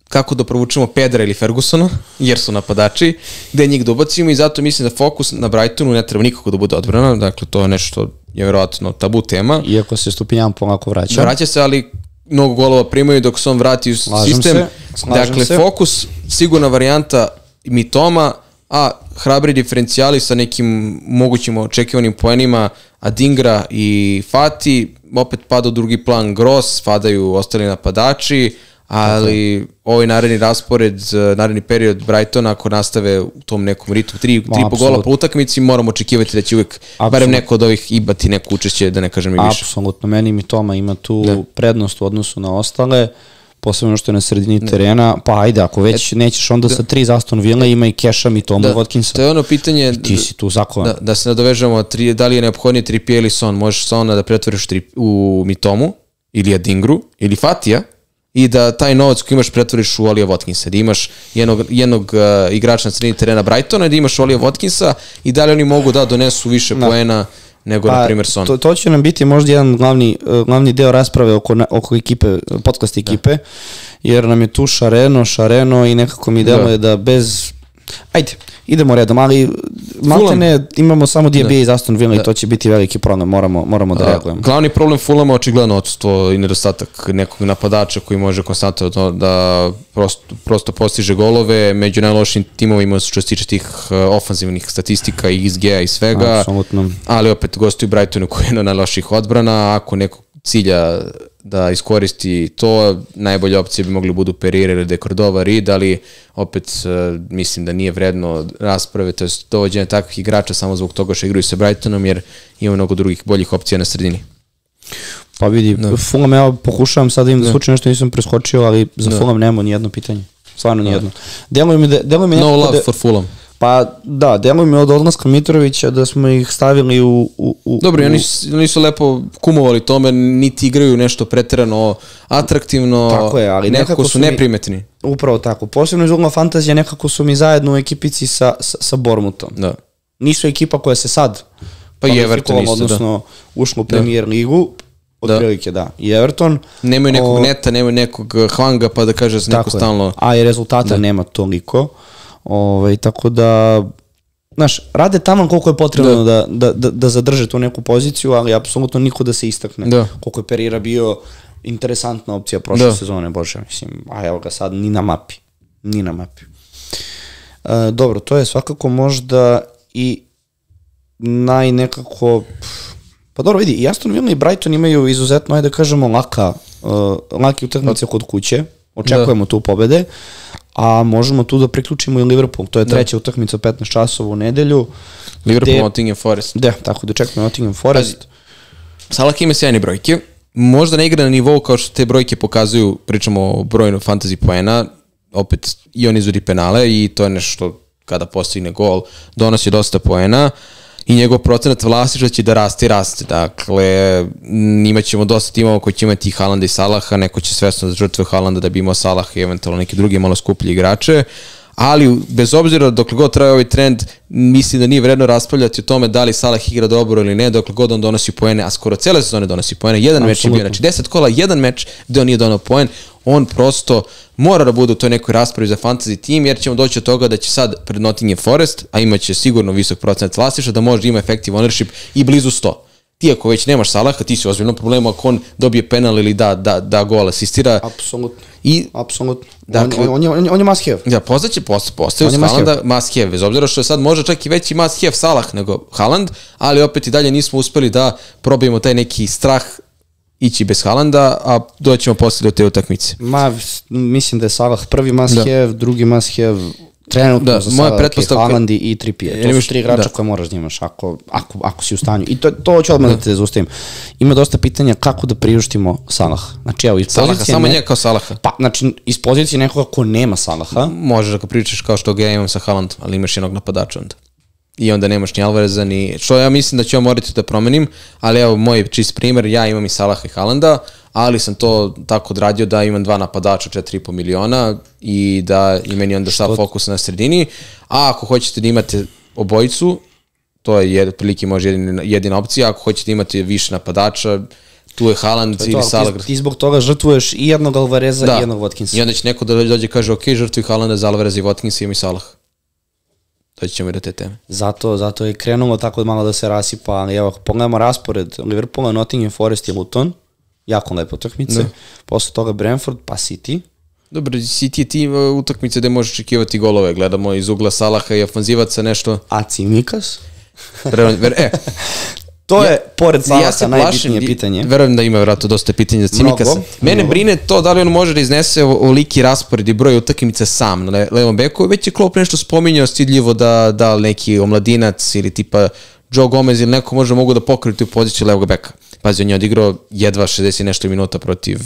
kako da provučemo Pedra ili Fergusona, jer su napadači, gde njih da ubacimo i zato mislim da fokus na Brightonu ne treba nikako da bude odbrana, dakle to je nešto je vjerojatno tabu tema. Iako se Stupinjan polako vraća. Vraća se, ali mnogo golova primaju dok se on vrati u sistem. Dakle, fokus, sigurna varijanta Mitoma, a hrabri diferencijali sa nekim mogućim očekivanim poenima Adingra i Fati, opet pada u drugi plan Gross, padaju ostali napadači, ali ovaj naredni raspored, naredni period Brightona, ako nastave u tom nekom ritmu 3,5 gola po utakmici, moramo očekivati da će uvijek barem neko od ovih imati neko učešće, da ne kažem i više. Apsolutno, meni Mitoma ima tu prednost u odnosu na ostale, posebno što je na sredini terena, pa ajde, ako već nećeš onda sa 3 za Aston Villa, ima i Keša, Mitoma, Watkinsa. To je ono pitanje, ti si tu zakovan. Da se nadovežemo, da li je neophodnije Trippier ili Son, možeš Sona da pretvoriš u Mitomu, ili Adingru, ili Fatija, i da taj novac koji imaš pretvoriš u Olija Watkinsa, da imaš jednog igrača na sredini terena Brightona i da imaš Olija Watkinsa i da li oni mogu da donesu više poena nego, na primjer, Son. To će nam biti možda jedan glavni deo rasprave oko ekipe, podcast ekipe, jer nam je tu Šareno i nekako mi deluje da bez... Ajde, idemo redom, ali maltene imamo samo Diaby iz Aston Villa i to će biti veliki problem, moramo da reagujemo. Glavni problem Fulhama je očigledno odsustvo i nedostatak nekog napadača koji može konstantno da prosto postiže golove, među najlošim timovima što se tiče tih ofanzivnih statistika i XG-a i svega, ali opet gostuju Brightonu koji je na najloših odbrana, ako neko cilja da iskoristi to, najbolje opcije bi mogli budu Pereira ili De Cordova, Reed, ali opet mislim da nije vredno rasprave, to je dovođenje takvih igrača samo zbog toga što igraju sa Brightonom, jer ima mnogo drugih boljih opcija na sredini. Pa vidi, Fulham, ja pokušavam sada im da slučaju nešto nisam preskočio, ali za Fulham nemamo ni jedno pitanje. Stvarno ni jedno. No love for Fulham. Pa da, deluje mi od odlaska Mitrovića da smo ih stavili u... Dobro, oni nisu lepo kumovali tome, niti igraju nešto preterano atraktivno, tako je, ali nekako su neprimetni. Upravo tako, posebno iz ugla fantazije nekako su mi zajedno u ekipici sa Bournemouthom. Da. Nisu ekipa koja se sad pa i Everton isto, odnosno ušlo u Premier ligu, otprilike i Everton. Nemaju nekog Neta, nemaju nekog Hwanga pa da kaže neko stalno... A i rezultata nema toliko. Tako da, znaš, rade tamo koliko je potrebno da zadrže tu neku poziciju, ali apsolutno niko da se istakne. Koliko je Pereira bio interesantna opcija prošle sezone, bože, mislim, a evo ga sad, ni na mapi. Dobro, to je svakako možda i nekako, pa dobro vidi, i Aston Villa i Brighton imaju izuzetno, ajde da kažemo, laki utakmice kod kuće, očekujemo tu pobede, a možemo tu da priključimo i Liverpool, to je treća utakmica 15 časova u nedelju. Liverpool, Nottingham Forest. Da, tako da očekujemo Nottingham Forest. Salah ima sjajne brojke, možda ne igra na nivou kao što te brojke pokazuju, pričamo o brojnu fantasy poena, opet i on izvodi penale i to je nešto kada postigne gol, donosi dosta poena i njegov procenat vlasništva će da raste. Dakle, imaćemo dosta timova koji će imati Haalanda i Salaha, neko će svesno žrtve Haalanda da bi imao Salaha i eventualno neke druge malo skuplje igrače, ali bez obzira dokle god traje ovaj trend, mislim da nije vredno raspravljati o tome da li Salah igra dobro ili ne, dokle god on donosi poene, a skoro cele sezone donosi poene, jedan meč je bio, znači 10 kola, jedan meč gde on nije donao poen, on prosto mora da bude u toj nekoj raspravi za fantasy tim, jer ćemo doći od toga da će sad pred Nottingham Forest, a imaće sigurno visok procenat vlasništva, da može ima effective ownership i blizu 100. Ti ako već nemaš Salaha, ti si u ozbiljnom problemu ako on dobije penal ili da gol asistira. Apsolutno. On je must have. Da, postaju s Haalanda must have, bez obzira što je sad možda čak i veći must have Salah nego Haaland, ali opet i dalje nismo uspeli da probijemo taj neki strah ići bez Haalanda, a doćemo posle do te utakmice. Mislim da je Salah prvi must have, drugi must have trenutno za Salah, Haaland i Trippier. To su tri igrača koje moraš da imaš ako si u stanju. I to ću odmah da te zaustavim. Ima dosta pitanja kako da priuštimo Salaha. Znači, evo, iz pozicije... Salaha, samo njega kao Salaha. Pa, znači, iz pozicije nekoga ko nema Salaha... Možeš da ga pričaš kao što ga ja imam sa Haalandom, ali imaš jednog napadača onda. I onda nemaš ni Alvareza, što ja mislim da ću ja morati da promenim, ali evo, moj čist primer, ja imam i Salaha i Haalanda, ali sam to tako odradio da imam 2 napadača, 4,5 miliona i da i meni onda sav fokus na sredini, a ako hoćete da imate obojicu, to je otprilike može jedina opcija, ako hoćete da imate više napadača, tu je Haaland ili Salah. Ti zbog toga žrtvuješ i jednog Alvareza i jednog Watkinsa. I onda će neko da dođe i kaže, ok, žrtvuj Haalanda za Alvareza i Watkinsa, imam i Salah. Doći ćemo i do te teme. Zato je krenulo tako malo da se rasipa, ali evo, pogledamo raspored Liverpoola, Nottingham Forest i Luton, jako lepo utakmice, posle toga Brentford pa City. Dobro, City je ti utakmice gde možeš očekivati golove, gledamo iz ugla Salaha i ofanzivaca nešto. A Cimikas? To je, pored Salaha, najbitnije pitanje. Verujem da ima vjerojatno dosta pitanja za Cimikasa. Mene brine to da li on može da iznese oliki raspored i broj utakmica sam na levom beku. Već je Klopp nešto spominjao stidljivo da neki omladinac ili tipa Joe Gomez ili neko možda mogu da pokriju tu poziciju levog beka. Pazi, on je odigrao jedva 60 nešto minuta protiv,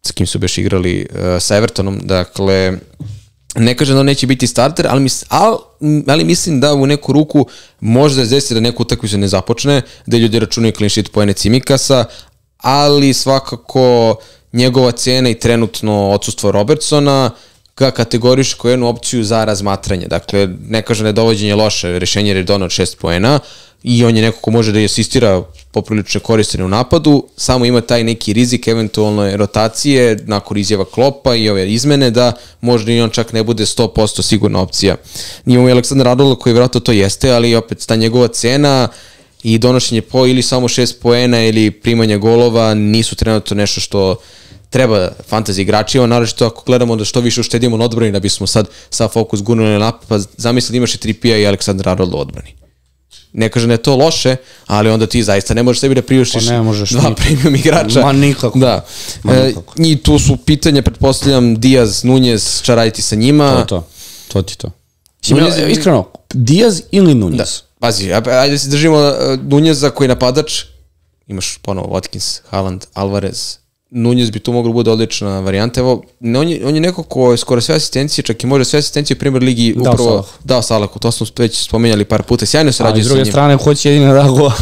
s kim su beš igrali, sa Evertonom. Dakle, ne kažem da on neće biti starter, ali mislim da u neku ruku može da desi da neku utakmicu ne započne, da ljudi računaju clean sheet poene Cimikasa, ali svakako njegova cena i trenutno odsustvo Robertsona ga kategoriš kao jednu opciju za razmatranje. Dakle, ne kažem da je dovođenje loše rešenje jer je donao 6 poena i on je neko ko može da asistira poprilično koristene u napadu, samo ima taj neki rizik eventualne rotacije nakon izjava Kloppa i ove izmene da možda i on čak ne bude 100% sigurna opcija. Imamo i Aleksandar Arnold koji vjerojatno to jeste, ali opet ta njegova cena i donošenje ili samo 6 poena ili primanje golova nisu trenutno nešto što treba fantasy igračima, naročito ako gledamo da što više uštedimo na odbrani da bismo sad fokus gurnuli na napad, pa zamisli da imaš i Trippija i Aleksandar Arnold u odbrani. Ne kažem da je to loše, ali onda ti zaista ne možeš sebi da priuštiš dva premium igrača. Ma nikako. Da. I tu su pitanja, pretpostavljam, Diaz, Nunez, šta raditi sa njima. To ti to. Iskreno, Diaz ili Nunez? Da. Pazi, ajde se držimo Nuneza koji je napadač, imaš ponovo Watkins, Haaland, Alvarez, Nunez bi tu mogla bude odlična varijanta. Evo, on je neko ko je skoro sve asistencije, čak i može sve asistencije u Premier Ligi upravo dao Salahu. To smo već spomenjali par puta. Sjajno se rađuje sa njim. A s druge strane, hoće jedina Rago.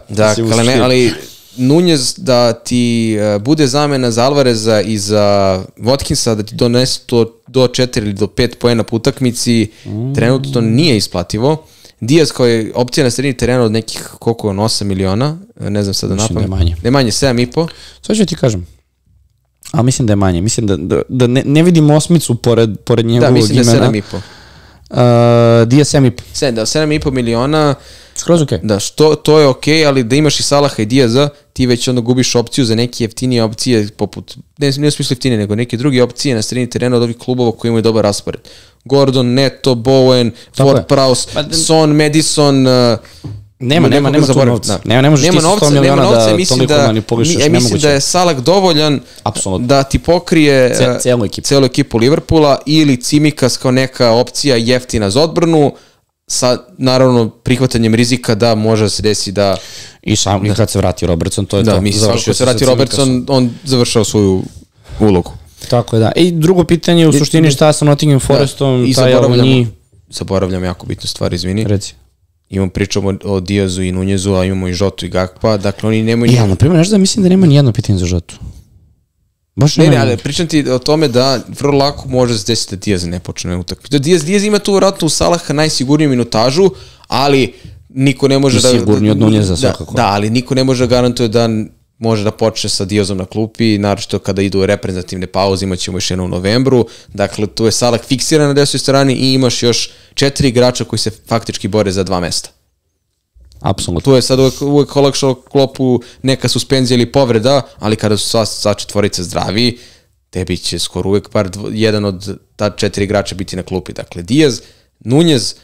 Da, ali Nunez da ti bude zamena za Alvareza i za Watkinsa, da ti donese to do 4 ili do 5 poena po utakmici, trenutno nije isplativo. Diaz kao je opcija na sredini terena od nekih, koliko on, 8 miliona, ne znam sad da napam. Ne manje, 7,5. Sve ću ti kažem. Ali mislim da je manje. Mislim da ne vidim osmicu pored njegovog imena. Da, mislim da je 7,5. Diaz 7,5. 7,5 miliona. Skroz okej. Da, to je okej, ali da imaš i Salaha i Diaza, ti već onda gubiš opciju za neke jeftinije opcije, poput, ne u smislu jeftinije, nego neke druge opcije na sredini terena od ovih klubova koji imaju dobar raspored. Gordon, Neto, Bowen, Ward-Prowse, Son, Madison... Nema tu novca. Ne možeš ti sa 100 miliona da toliko manipulišeš. Mislim da je Salah dovoljan da ti pokrije celu ekipu Liverpoola ili Cimikas kao neka opcija jeftina za odbranu sa, naravno, prihvatanjem rizika da može da se desi da... I kad se vrati Robertson, to je to. Da, mislim, kad se vrati Robertson, on završao svoju ulogu. Tako je, da. I drugo pitanje, u suštini šta sa Nottingham Forestom, i zaboravljam jako bitnu stvar, izvini. Reci. Pričamo o Diazu i Nunezu, a imamo i Žotu i Gakpa, dakle oni nemaju... Ja, na primjer, nešto da mislim da nema nijedno pitanje za Žotu. Ne, ali pričam ti o tome da vrlo lako može se desiti da Diaz ne počne utakmicu. Diaz ima tu vratno u Salaha najsigurniju minutažu, ali niko ne može da... Sigurniji od Nuneza svakako. Da, ali niko ne može da garantuje da može da počne sa Diazom na klupi, naročito kada idu reprezentativne pauze, imat ćemo još jedno u novembru. Dakle, tu je Salah fiksiran na desnoj strani i imaš još 4 igrača koji se faktički bore za 2 mesta. Apsolutno. Tu je sad uvek olakšao Klopu neka suspenzija ili povreda, ali kada su sva četvorica zdravi, tebi će skoro uvek jedan od ta 4 igrača biti na klupi. Dakle, Diaz, Nunez,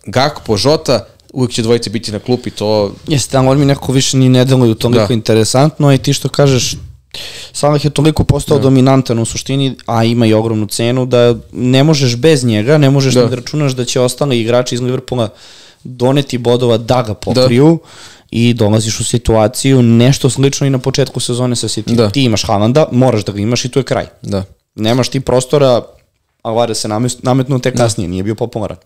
Gakpo, Žota, uvijek će dvojice biti na klupi, to... Jeste, ali on mi nekako više ni ne deluju toliko interesantno i ti što kažeš, Salah je toliko postao dominantan u suštini, a ima i ogromnu cenu, da ne možeš bez njega, ne možeš da računaš da će ostali igrači iz Liverpoola doneti bodova da ga pokriju i dolaziš u situaciju nešto slično i na početku sezone sa City. Ti imaš Haalanda, moraš da ga imaš i tu je kraj. Nemaš ti prostora, Alvarez se nametnuo te kasnije, nije bio popularan.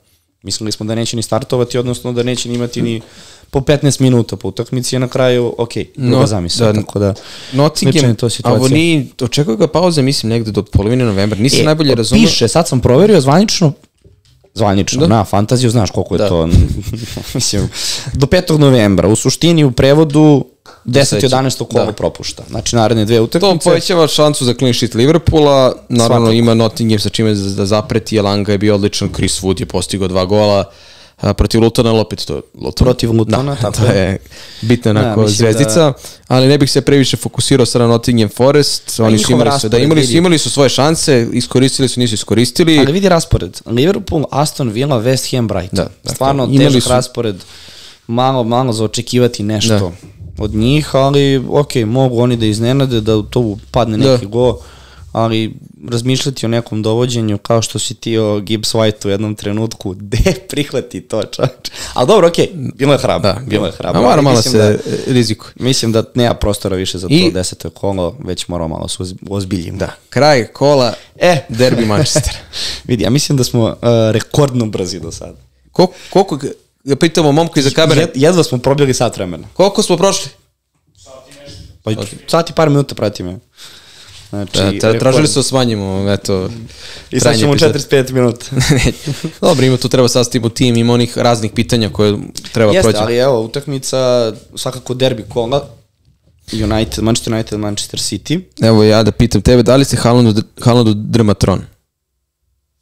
Mislili smo da neće ni startovati, odnosno da neće ni imati ni po 15 minuta po utakmici, a na kraju, druga zamisla, tako da slična je to situacija. Očekuju ga pauze, mislim, negde do polovine novembra, nisam najbolje razumio. Piše, sad sam proverio zvanično, na fantaziju, znaš koliko je to, mislim, do 5. novembra, u suštini u prevodu 10. 11. kolo propušta. Znači, naredne 2 utakmice. To povećava šansu za clean sheet Liverpoola, naravno ima Nottingham sa čime da zapreti, Elanga je bio odličan, Chris Wood je postigao 2 gola, protiv Lutona, ali opet to je Luton. Protiv Lutona, tako je. To je bitna onako zvezdica, ali ne bih se previše fokusirao sada na Nottingham Forest, oni su imali su svoje šanse, iskoristili su, nisu iskoristili. Ali vidi raspored, Liverpool, Aston Villa, West Ham, Brighton. Stvarno težak raspored, malo za očekivati nešto od njih, ali mogu oni da iznenade, da to padne neki go, ali razmišljati o nekom dovođenju kao što si ti o Gibbs White u jednom trenutku, gde prihvati to čovječ. Ali dobro, bilo je hrabro. Mora malo se rizikuje. Mislim da nema prostora više za to 10. kolo, već moramo malo se ozbiljimo. Da, kraj kola, derbi Manchester. Vidi, ja mislim da smo rekordno brzi do sada. Koliko, pitamo momku iza kamere. Jedva smo probili sat vremena. Koliko smo prošli? Sat i par minuta prati me. Znači, tražili su smanjimo, eto. I sad ćemo 45 minuta. Dobro, ima tu treba sastaviti tim, ima onih raznih pitanja koje treba proći. Jeste, ali evo, utakmica, svakako derbi kola, Manchester United, Manchester City. Evo ja da pitam tebe, da li se Haalandu drma tron?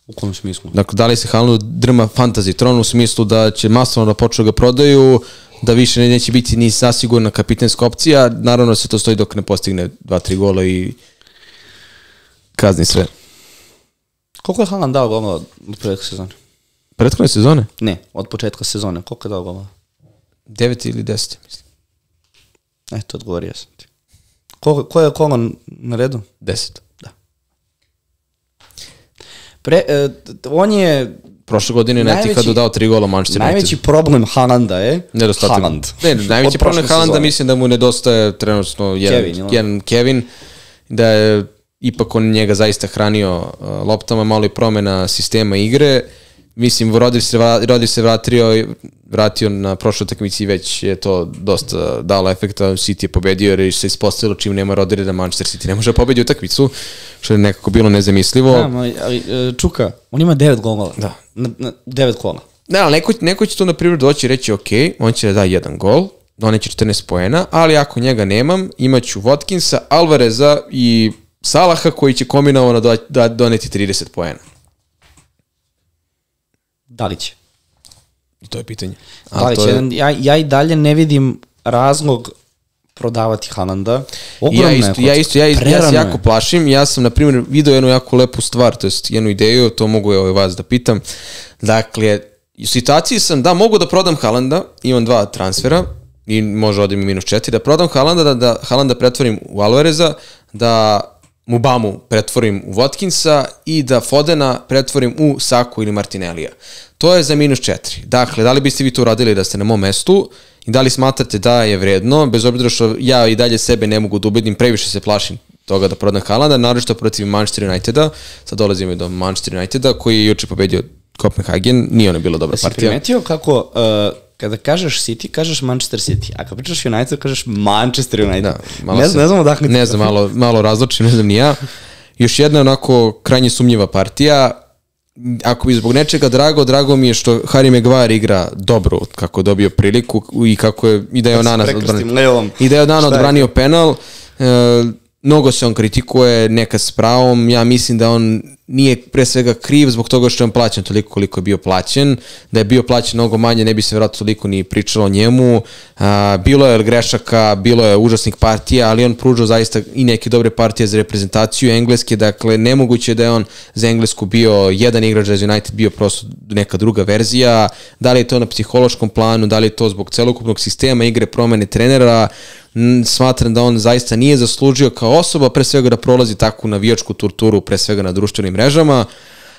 U kojem smislu? Dakle, da li se Haalandu drma fantasy tron u smislu da će masovno da počnu ga prodaju, da više neće biti ni sasigurna kapitanska opcija, naravno se to stoji dok ne postigne 2-3 gola i kazni sve. Koliko je Haaland dao gola od početka sezone? Prethodne sezone? Ne, od početka sezone. Koliko je dao gola? 9 ili 10, mislim. Eto, odgovorio sam ti. Ko je kola na redu? 10. Da. On je... Prošle godine na Etihadu dao 3 gola Manchester United. Najveći problem Haalanda je Haaland. Ne, najveći problem Haalanda mislim da mu nedostaje trenutno jedan Kevin, da je ipak on njega zaista hranio loptama, malo i promena sistema igre. Mislim, Rodri se vratio na prošloj utakmici i već je to dosta dalo efekta. City je pobedio jer se ispostavilo čim nema Rodri da Manchester City ne može da pobedi utakmicu, što je nekako bilo nezamislivo. Da, ali Čuka, on ima 9 golova. Da. 9 kola. Ne, ali neko će tu na primjer doći i reći ok, on će da da 1 gol, doneće 14 poena, ali ako njega nemam, imaću Watkinsa, Alvareza i Salaha koji će kombinovano doneti 30 poena. Da li će? I to je pitanje. Da li će? Ja i dalje ne vidim razlog prodavati Haalanda. Ja se jako plašim. Ja sam, na primjer, video jednu jako lepu stvar, to jest jednu ideju, to mogu vas da pitam. Dakle, u situaciji sam da mogu da prodam Haalanda, imam 2 transfera i može odim i -4, da prodam Haalanda, da Haalanda pretvorim u Alvareza, da Mubamu pretvorim u Watkinsa i da Fodena pretvorim u Saku ili Martinellija. To je za -4. Dakle, da li biste vi to uradili da ste na mom mestu i da li smatrate da je vredno, bez obzira što ja i dalje sebe ne mogu da ubedim, previše se plašim toga da prodam Haalanda, naročito protiv Manchester Uniteda, sad dolazimo i do Manchester Uniteda koji je juče pobedio Kopenhagen, nije ono bilo dobra partija. Si primetio kako kada kažeš City, kažeš Manchester City, a kada pričaš United, kažeš Manchester United. Da, ne znam odakle. Ne znam, malo razločim, ne znam ni ja. Još jedna onako krajnje sumnjiva partija. Ako bi zbog nečega drago mi je što Harry Maguire igra dobro kako je dobio priliku i kako je i da je Onana odbranio penal. Mnogo se on kritikuje, nekad s pravom, ja mislim da on nije pre svega kriv zbog toga što je on plaćen toliko koliko je bio plaćen, da je bio plaćen mnogo manje, ne bi se vjerojatno toliko ni pričalo o njemu, bilo je grešaka, bilo je užasnih partija, ali on pružao zaista i neke dobre partije za reprezentaciju Engleske, dakle nemoguće da je on za Englesku bio jedan igrač, za United bio prosto neka druga verzija, da li je to na psihološkom planu, da li je to zbog celokupnog sistema igre, promene trenera, smatram da on zaista nije zaslužio kao osoba pre svega da prolazi takvu navijačku torturu pre svega na društvenim mrežama,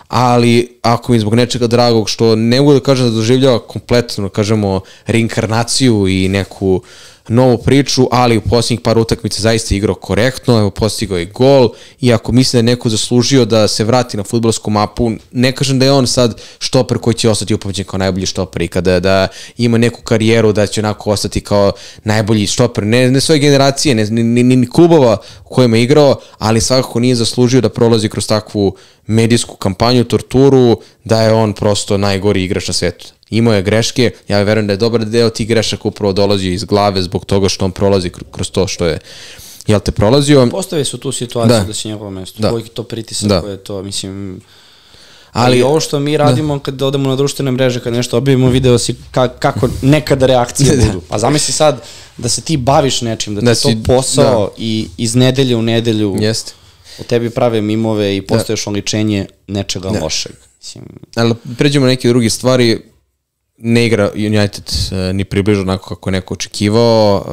ali ako mi zbog nečega dragog što ne mogu da kažem da doživljava kompletno, kažemo, reinkarnaciju i neku novu priču, ali u posljednjih par utakmica zaista igrao korektno, evo postigao je gol i ako misle da je neko zaslužio da se vrati na fudbalsku mapu, ne kažem da je on sad štoper koji će ostati upamćen kao najbolji štoper i kada da ima neku karijeru da će onako ostati kao najbolji štoper, ne svoje generacije, ni klubova u kojima je igrao, ali svakako nije zaslužio da prolazi kroz takvu medijsku kampanju, torturu, da je on prosto najgori igrač na svetu. Imao je greške, ja verujem da je dobar deo tih grešaka upravo dolazio iz glave zbog toga što on prolazi kroz to što je prolazio. Postavi su tu situaciju da će njegovo mesto. Koji to pritisak, koje je to, mislim... Ali ovo što mi radimo kad odemo na društvene mreže, kad nešto objavimo, video si kako nekada reakcije budu. Pa zamisli sad da se ti baviš nečim, da ti to posao i iz nedelje u nedelju o tebi prave mimove i postaješ oličenje nečega lošeg. Ali pređemo na neke druge stvari. Ne igra United ni približno onako kako je neko očekivao.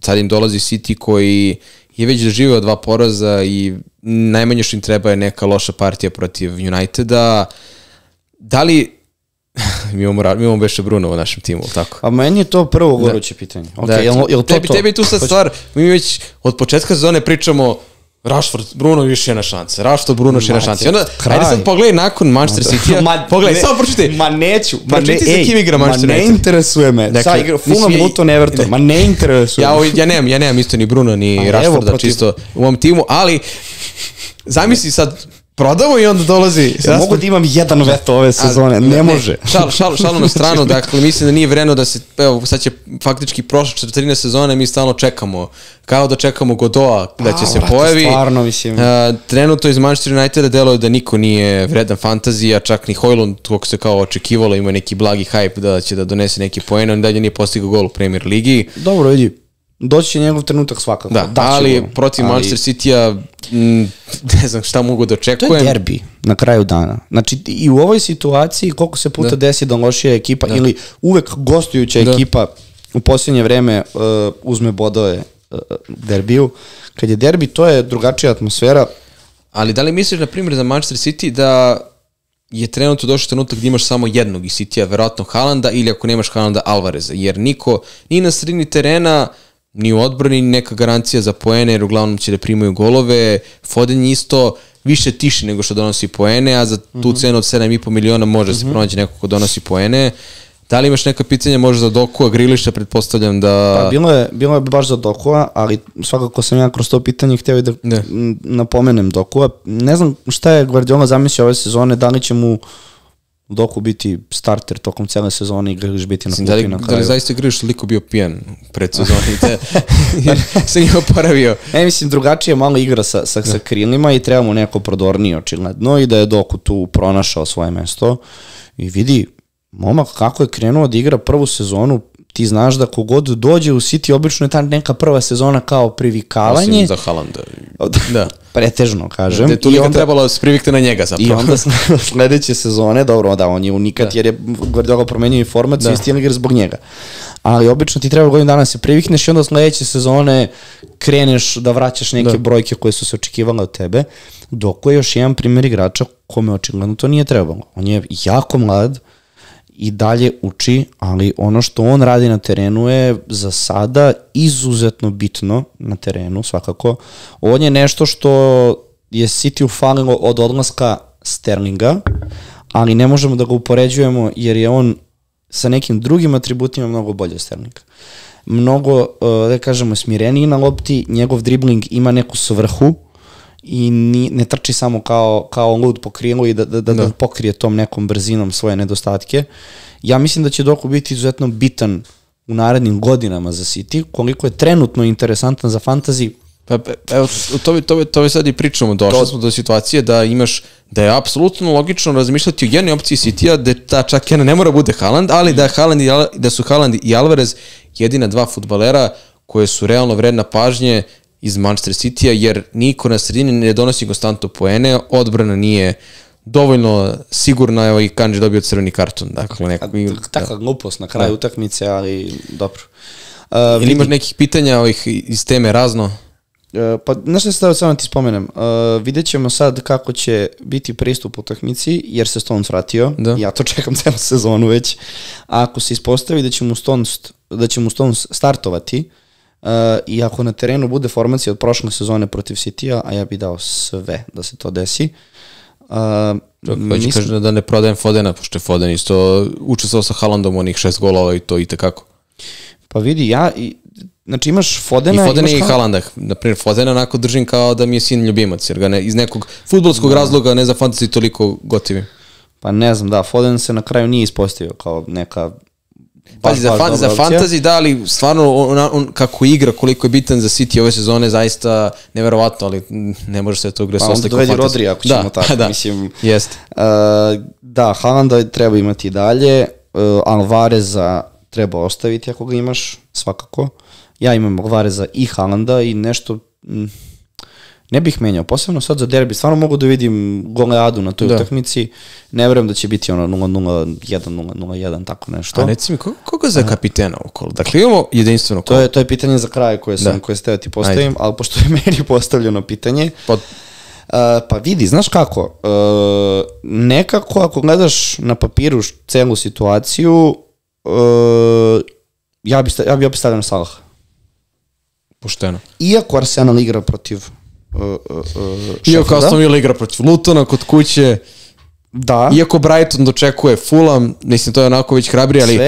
Sad im dolazi City koji je već doživio 2 poraza i najmanje što im treba je neka loša partija protiv Uniteda. Da li... mi imamo Beše Bruno u našem timu, tako? A meni je to prvo goruće pitanje. Tebi je tu sad stvar, mi već od početka sezone pričamo Rashford, Bruno još jedna šansa. Rashford, Bruno još jedna šansa. Ajde sad pogledaj nakon Manchester City-a. Pogledaj, samo pročitaj. Ma neću. Pročitaj sa kim igra Manchester United. Ma ne interesuje me. Sad igra Fulham, Luton, Everton. Ma ne interesuje me. Ja nemam isto ni Bruno, ni Rashforda čisto u ovom timu, ali zamisli sad prodamo i onda dolazi... Mogu da imam jedan veto ove sezone, ne može. Šalu na stranu, dakle, mislim da nije vremeno da se, evo, sad će faktički prošla 14 sezone, mi stalno čekamo, kao da čekamo Godoa da će se pojavi. Stvarno, mislim. Trenutno iz Manchester Uniteda deluje da niko nije vredan fantazija, čak ni Hojlund, kako se kao očekivalo, ima neki blagi hype da će da donese neki poen, on dalje nije postigao gol u Premier Ligi. Dobro, vidi. Doći će njegov trenutak svakako. Da, ali protiv Manchester City-a ne znam šta mogu da očekujem. To je derbi na kraju dana. Znači i u ovoj situaciji koliko se puta desi da lošija ekipa ili uvek gostujuća ekipa u posljednje vreme uzme bodove derbiju. Kad je derbi, to je drugačija atmosfera. Ali da li misliš, na primjer, za Manchester City da je trenutno došao trenutak gdje imaš samo jednog iz City-a, verovatno Haalanda, ili ako nemaš Haalanda, Alvareza, jer niko ni na sredini terena ni u odbrani neka garancija za poene, jer uglavnom će da primaju golove. Foden isto više tiši nego što donosi poene, a za tu cenu od 7,5 miliona može se pronaći neko ko donosi poene. Da li imaš neka pitanja možda za Dokua, Grealisha, pretpostavljam da... Pa bilo je baš za Dokua, ali svakako sam ja kroz to pitanje htio da napomenem Dokua. Ne znam šta je Guardiola zamislio ove sezone, da li će mu Doku biti starter tokom cele sezone i Grealish biti na klupi na kraju. Da li zaista Grealish toliko bio pijan pred sezoni? Se nije oporavio. Mislim, drugačije malo igra sa krilima i treba mu neko prodornije očigledno i da je Doku tu pronašao svoje mesto. I vidi, momak kako je krenuo da igra prvu sezonu, ti znaš da kogod dođe u City, obično je ta neka prva sezona kao privikavanje. Osim za Haalanda. Da. Pretežno, kažem. Da je tu nikad trebalo se privikte na njega zapravo. I onda sledeće sezone, dobro, da, on je unikat jer je Guardiola promenio i format i stil igre zbog njega. Ali obično ti treba godinu dana se privikneš i onda sledeće sezone kreneš da vraćaš neke brojke koje su se očekivale od tebe, dok je još jedan primjer igrača kome očigledno to nije trebalo. On je jako mlad i dalje uči, ali ono što on radi na terenu je za sada izuzetno bitno na terenu, svakako. On je nešto što je City ufalilo od odlaska Sterlinga, ali ne možemo da ga upoređujemo jer je on sa nekim drugim atributima mnogo bolje od Sterlinga. Mnogo, da kažemo, smireniji na lopti, njegov dribling ima neku svrhu i ne trči samo kao lud po krilu i da pokrije tom nekom brzinom svoje nedostatke. Ja mislim da će Doku biti izuzetno bitan u narednim godinama za City, koliko je trenutno interesantan za fantasy. Pa evo, to je sad i pričamo, došli smo do situacije da je apsolutno logično razmišljati o jednoj opciji City-a, da ta čak jedna ne mora bude Haaland, ali da su Haaland i Alvarez jedina dva fudbalera koje su realno vredna pažnje iz Manchester City-a, jer niko na sredini ne donosi konstantno poene, odbrana nije dovoljno sigurna, evo i Kanji dobio crveni karton. Dakle, takva glupost na kraju utakmice, ali dobro. Ili imaš nekih pitanja iz teme razno? Pa, znaš što se samo ti spomenem, vidjet ćemo sad kako će biti pristup utakmici, jer se Stones vratio, ja to čekam celu sezonu već, a ako se ispostavi da će mu Stones startovati, i ako na terenu bude formacija od prošle sezone protiv City-a, a ja bi dao sve da se to desi. Hoće kažem da ne prodajem Fodena, pošto je Foden isto učestvovao sa Haalandom onih 6 golova i to i tekako. Pa vidi, znači imaš Fodena... I Fodena i Haalanda. Naprimjer, Fodena onako držim kao da mi je sin ljubimac, jer ga iz nekog fudbalskog razloga ne za fantasy toliko gotivim. Pa ne znam, da, Foden se na kraju nije ispostavio kao neka... Pazi, za fantasy da, ali stvarno on kako igra, koliko je bitan za City ove sezone, zaista neverovatno, ali ne može se to gre sa oslikom fantasy. Pa onda dovedi Rodri, ako ćemo tako, mislim. Jeste. Da, Haalanda treba imati i dalje, Alvareza treba ostaviti ako ga imaš, svakako. Ja imam Alvareza i Haalanda i nešto ne bih menjao, posebno sad za derbi, stvarno mogu da vidim goleadu na toj utakmici, ne verujem da će biti ono 0-0, 1-0, 0-1, tako nešto. A reci mi, koga za kapitena okolo? Dakle, imamo jedinstveno kolo. To je pitanje za kraj koje sam teo ti postavim, ali pošto je meni postavljeno pitanje, pa vidi, znaš kako, nekako ako gledaš na papiru celu situaciju, ja bi opet stavljeno Salaha. Pošteno. Iako Arsenal igra protiv iako Aston Villa igra protiv Lutona kod kuće, iako Brighton dočekuje Fulham, mislim to je onako već hrabri, ali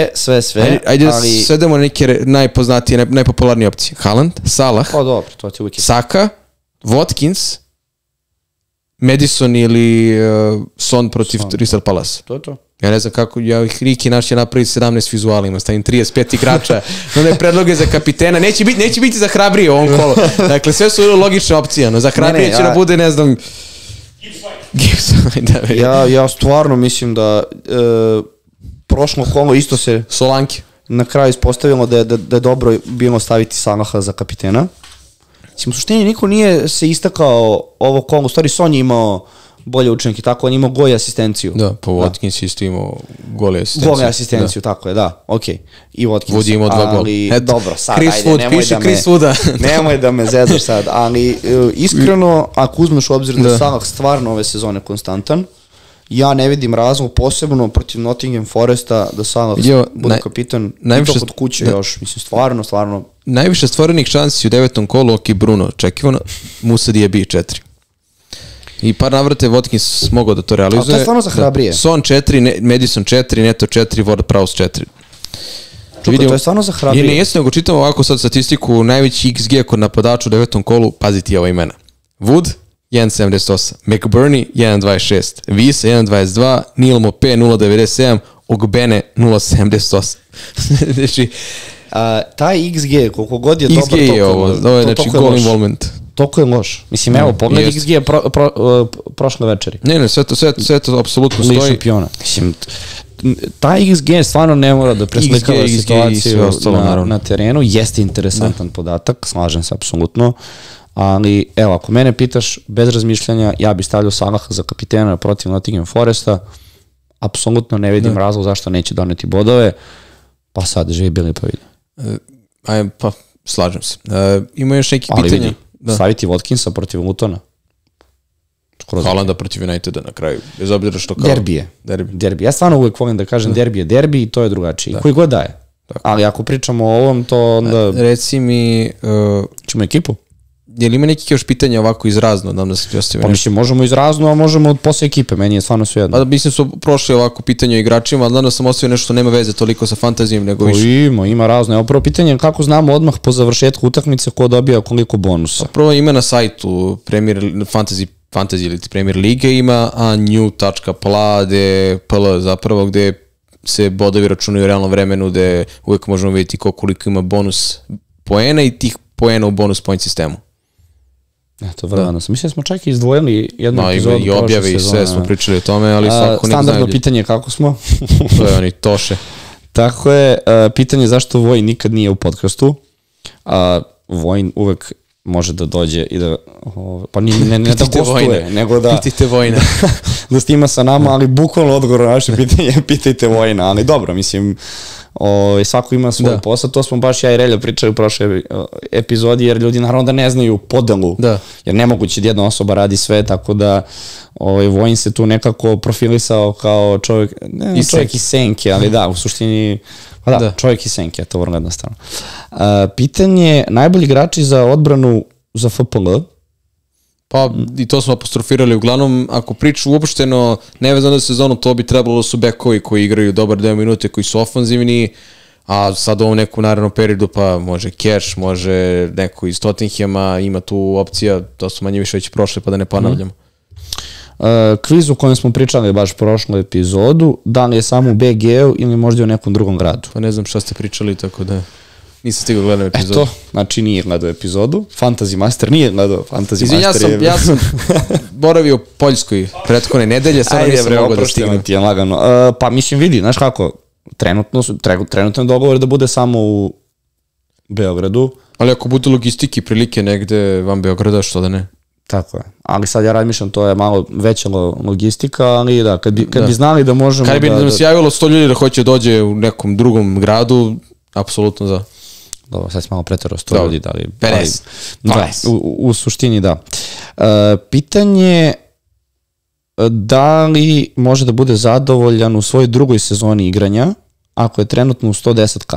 ajde svedemo na neke najpoznatije, najpopularnije opcije. Haaland, Salah, Saka, Watkins, Madison ili Son protiv Crystal Palace. To je to. Ja ne znam kako, Riki naš je napraviti 17 vizualima, stavim 35 igrača, no ne predloge za kapitena, neće biti za hrabrije u ovom kolu. Dakle, sve su logične opcije, no za hrabrije će da bude, ne znam... Ja stvarno mislim da prošlo kolo isto se... Solanke. Na kraju ispostavilo da je dobro bilo staviti Salaha za kapitena. Mislim, u suštini niko nije se istakao ovo kolo, u stvari Son je imao bolje učenike, tako on imao gol asistenciju. Da, pa Watkins isto imao gol asistenciju. Gol asistenciju, tako je, da, okej. I Watkins. Wood imao 2 gola. Ali, dobro, sad, nemoj da me zezaš sad, ali iskreno, ako uzmeš u obzir da Salah stvarno ove sezone konstantan, ja ne vidim razlog, posebno protiv Nottingham Foresta, da Salah bude kapitan i to kod kuće još, mislim, stvarno. Najviše stvorenih šansi u 9. kolu, Bruno, očekivano, Musa Diaby 4. I par navrata je Watkins mogao da to realizuje. Ali to je stvarno za hrabrije. Son 4, Madison 4, Neto 4, Ward-Prowse 4. Čuko, to je stvarno za hrabrije. Ne, jesno, nego čitam ovako sad statistiku, najveći XG kod napadača u 9. kolu, paziti ova imena. Wood, 1.78, McBurney, 1.26, Visa, 1.22, Neil Mopé, 0.97, Ogbene, 0.78. Znači... taj XG, koliko god je dobar, XG je ovo, znači goal involvement. Toliko je loš. Mislim, evo, pogledaj XG prošle večeri. Ne, sve to apsolutno stoji. Liga šampiona. Mislim, taj XG stvarno ne mora da preslikava XG situaciju ostalo, na terenu, jeste interesantan podatak, slažem se apsolutno, ali evo, ako mene pitaš, bez razmišljanja, ja bi stavljao Salaha za kapitena protiv Nottingham Foresta, apsolutno ne vidim razlog zašto neće doneti bodove, pa sad živi bili pa vidi. Pa slažem se. Ima još neki ali pitanja? Vidi, staviti Watkinsa protiv Lutona. Haalanda protiv Uniteda na kraju, bez obzira što kao... Derbi. Ja stvarno uvek volim da kažem derbi je derbi i to je drugačije. Koji god daje. Tako. Ali ako pričamo o ovom, to onda... Reci mi... Ćemo ekipu? Je li ima nekih još pitanja ovako izrazno? Da se pa mislim, možemo izrazno, a možemo od posle ekipe, meni je stvarno sve jedno. Mislim su prošli ovako pitanje o igračima, ali danas sam ostavio nešto što nema veze toliko sa fantazijom, nego više. Ima razno. Evo prvo pitanje, kako znamo odmah po završetku utakmice ko dobija koliko bonusa? Prvo ima na sajtu Fantasy ili Premier Lige, ima new.pla.pl zapravo, gde se bodovi računaju u realnom vremenu, gde uvek možemo vidjeti koliko ima bonus poena i tih poena u bonus point sistemu. Eto, vrlo sam. Mislim da smo čak i izdvojili jednu epizodu. I objave i sve smo pričali o tome, ali svako ne standardno pitanje kako smo. To je oni Toše. Tako je, pitanje zašto Vojin nikad nije u podcastu. Vojin uvek može da dođe i da, pa ne da gostuje, nego da... Pitajte Vojina. Da snima sa nama, ali bukvalno odgovor na naše pitanje, pitajte Vojina, ali dobro, mislim, svako ima svoj posao, to smo baš ja i Relja pričali u prošle epizodi, jer ljudi naravno da ne znaju podelu, jer nemoguće da jedna osoba radi sve, tako da Vojin se tu nekako profilisao kao čovjek, čovjek iz senke, ali da, u suštini... Pa da, čovjek iz senke, to vrlo jednostavno. Pitanje, najbolji igrači za odbranu za FPL? Pa i to smo apostrofirali, uglavnom, ako priču uopšteno nevezano za sezonu, to bi trebalo da su bekovi koji igraju dobar 2 minute, koji su ofanzivni, a sad u ovom nekom narednom periodu pa može Cash, može neko iz Tottenhama, ima tu opcija, to su manje više već prošle, pa da ne ponavljamo. Kviz u kojem smo pričali baš prošlu epizodu, da li je samo u BG-u ili možda u nekom drugom gradu? Pa ne znam šta ste pričali, tako da nisam stigao gledam epizodu. Eto, znači nije gledao epizodu. Fantasy Master nije gledao. Ja sam boravio u Poljskoj prethodne nedelje, samo nisam mogao da stignem. Pa mislim vidi, znaš kako, trenutno je dogovor da bude samo u Beogradu. Ali ako bude logistiki prilike negde van Beograda, što da ne? Tako je. Ali sad ja razmišljam, to je malo veća logistika, ali da, kad bi znali da možemo... Kad bi nam se javilo 100 ljudi da hoće dođe u nekom drugom gradu, apsolutno za... Dobro, sad si malo pretero 100 ljudi, da li... 50. Da, u suštini da. Pitanje da li može da bude zadovoljan u svojoj drugoj sezoni igranja ako je trenutno u 110k?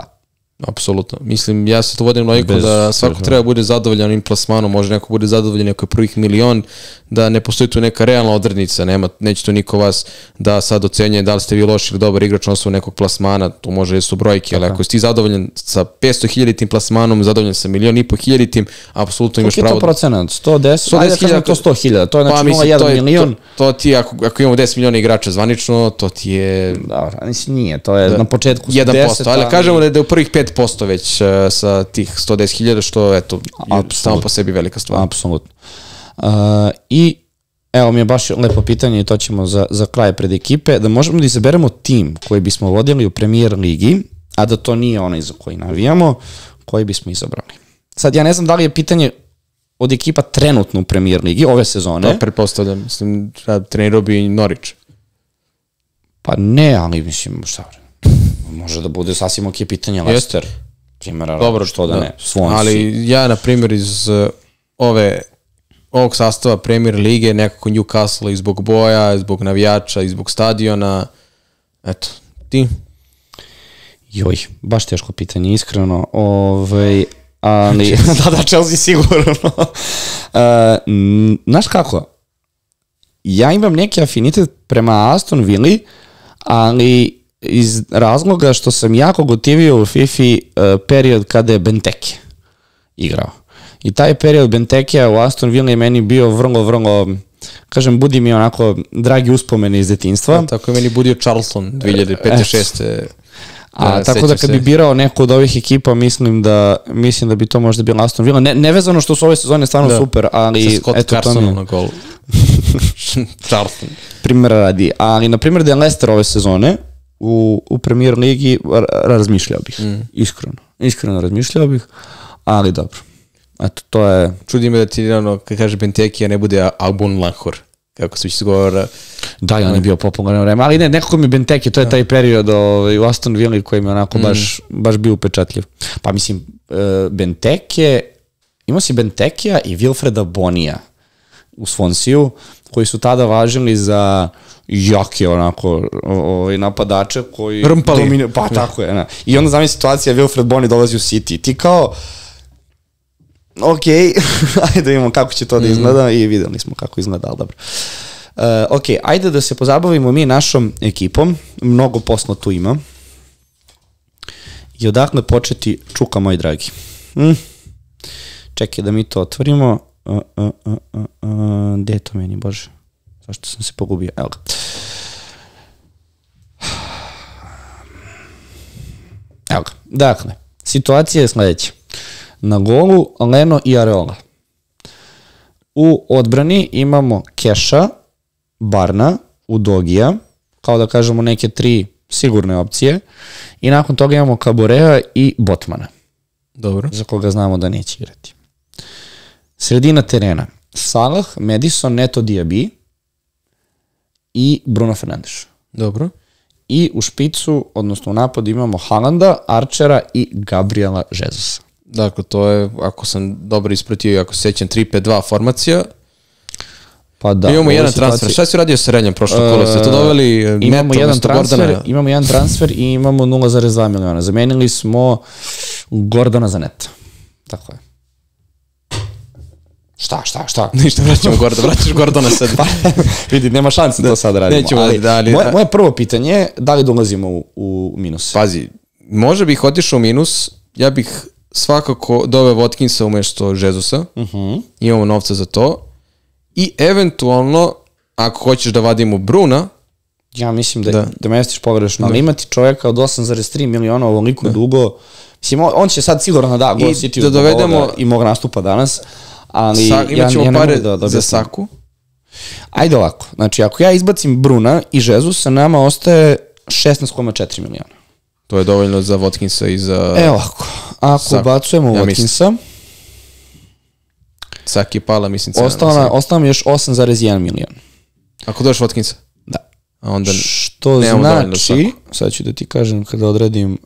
Apsolutno. Mislim, ja se to vodim logiku da svako treba bude zadovoljan ovim plasmanom, može neko bude zadovoljan ako je prvih 1 milion, da ne postoji tu neka realna odrednica, neće to niko vas da sad ocenjuje da li ste vi loš ili dobar igrač na osnovu nekog plasmana, tu može su brojke, ali ako si ti zadovoljan sa 500.000 tim plasmanom, zadovoljan sa 1.500.000 tim, apsolutno imaš pravo... Koliko je to procenat? 110? Ajde da kažem to 100.000, to je znači 0,1 milion. To ti, ako imamo 10 miliona igrača zvanično, to ti je... Dobro, mislim nije, to je na početku 1%, ali kažemo da je u prvih 5% već sa tih 110.000, što eto, je samo po sebi velika stvar. Apsolutno. I evo mi je baš lepo pitanje i to ćemo za kraj pred ekipe, da možemo da izaberemo tim koji bismo vodili u Premier Ligi, a da to nije onaj za koji navijamo, koji bismo izabrali. Sad ja ne znam da li je pitanje od ekipa trenutno u Premier Ligi ove sezone. Da, pretpostavljam, mislim, trenirao bi Norwich. Pa ne, ali mislim, šta može da bude sasvim ok pitanje Leicester. Dobro, što da ne. Ali ja, na primjer, iz ovog sastava Premier Lige, nekako Newcastle i zbog boja, i zbog navijača, i zbog stadiona. Eto, ti? Joj, baš teško pitanje, iskreno. Ali, da, Chelsea sigurno. Znaš kako? Ja imam neki afinitet prema Aston Villa, ali iz razloga što sam jako gotivio u FIFA period kada je Benteke igrao. I taj period Bentekea u Aston Villa je meni bio vrlo, kažem, budi mi onako dragi uspomene iz detinjstva. Tako je meni budio Charlton 2005-2006. Tako da kad bi birao neku od ovih ekipa, mislim da bi to možda bilo Aston Villa. Nevezano što su ove sezone stvarno super, ali... Sa Scott Carsonom na golu. Charlton. Primjera radi. Ali, na primjer, da je Leicester ove sezone, u Premier ligi, razmišljao bih. Iskreno razmišljao bih, ali dobro. Eto, to je... Čudi me da ti, kad kaže Benteke, ne bude Albon Lahor, kako se već izgovara. Da, on je bio popularan vreme, ali ne, nekako mi Benteke, to je taj period u Aston Villa koji mi je onako baš bio upečatljiv. Pa mislim, Benteke, imao si Bentekea i Wilfreda Bonija u Swansea, koji su tada važili za jake onako napadače koji... Rmpali. Pa tako je, ne. I onda znam situacija, Wilfred Boni dolazi u City. Ti kao, ok, ajde da vidimo kako će to da izgleda i videli smo kako izgleda, ali dobro. Ok, ajde da se pozabavimo mi našom ekipom, mnogo posla tu ima. I odakle početi, Čuka moj dragi. Čekaj da mi to otvorimo. Gde je to meni, bože? Zašto sam se pogubio? Evo ga. Evo ga. Dakle, situacija je sledeća. Na golu Leno i Areola. U odbrani imamo Keša, Barna, Udogija, kao da kažemo neke 3 sigurne opcije, i nakon toga imamo Kaborea i Botmana. Dobro. Za koga znamo da neće igrati. Sredina terena. Salah, Madison, Neto Diaby i Bruno Fernandes. Dobro. I u špicu, odnosno u napadu imamo Haalanda, Archera i Gabriela Jesusa. Dakle, to je, ako sam dobro ispratio i ako se sećam, 3-5-2 formacija. Pa da. Imamo jedan transfer. Šta si radio sa Renjem prošlo kolo? Ste to doveli imamo jedan transfer i imamo 0,2 miliona. Zamenili smo Gordona za Neta. Tako je. Šta? Ništa, vraćaš Gordona sad. Vidi, nema šanse da to sad radimo. Moje prvo pitanje je da li dolazimo u minus? Pazi, može bih otišao u minus, ja bih svakako doveo Watkinsa umesto Jesusa, imamo novca za to, i eventualno, ako hoćeš da vadimo Bruna, ja mislim da mestiš pogrešno, ali imati čovjeka od 8,3 miliona ovoliko dugo, mislim, on će sad sigurno da gol City da dovedemo i mog nastupa danas, ali imat ćemo pare za Saku. Ajde ovako, znači ako ja izbacim Bruna i Jesusa, nama ostaje 16,4 miliona. To je dovoljno za Watkinsa i za... Evo ako ubacujemo Watkinsa... Saki je pala, mislim, cena. Ostalo mi još 8,1 milion. Ako dođeš Watkinsa? Da. A onda što znači, sad ću da ti kažem kada odredim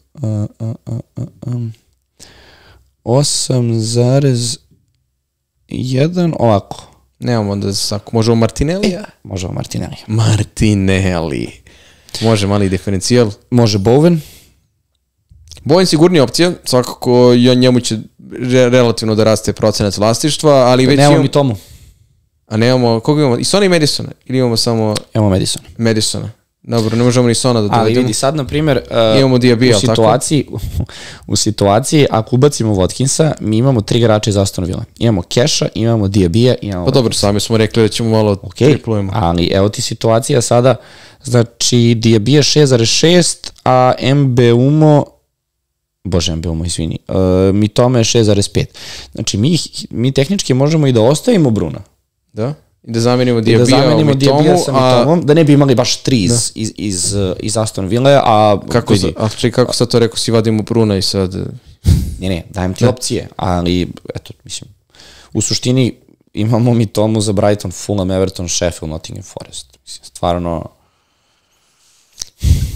8,1, ovako. Nemamo onda Saku. Možemo Martinellija? Možemo Martinelli. Martinelli. Može mali diferencijal. Može Bowen. Bowen sigurnija opcija, svakako njemu će relativno da raste procenat vlasništva, ali već nemamo mi tomu. A nemamo, koga imamo? I Sona i Madisona? Ili imamo samo... Imamo Madisona. Dobro, ne možemo ni Sona da dovedemo. Ali vidi, sad, na primjer, imamo Diaby, u situaciji, ako ubacimo Watkinsa, mi imamo 3 igrača iz Aston Villa. Imamo Keša, imamo Diabija, imamo... Pa dobro, sami smo rekli da ćemo malo triplujemo. Ali evo ti situacija sada, znači Diabija 6,6, a Mbeumo, izvini, Mitoma je 6,5. Znači, mi tehnički možemo i da ostavimo Bruna. Da? I da zamenimo Diabija u Mitomu, da ne bi imali baš 3 iz Aston Ville, a... Kako sad to rekao, si vadimo Bruna i sad... Ne, dajem ti opcije, ali, eto, mislim, u suštini imamo Mitomu za Brighton, Fulham, Everton, Sheffield, Nottingham Forest. Mislim, stvarno...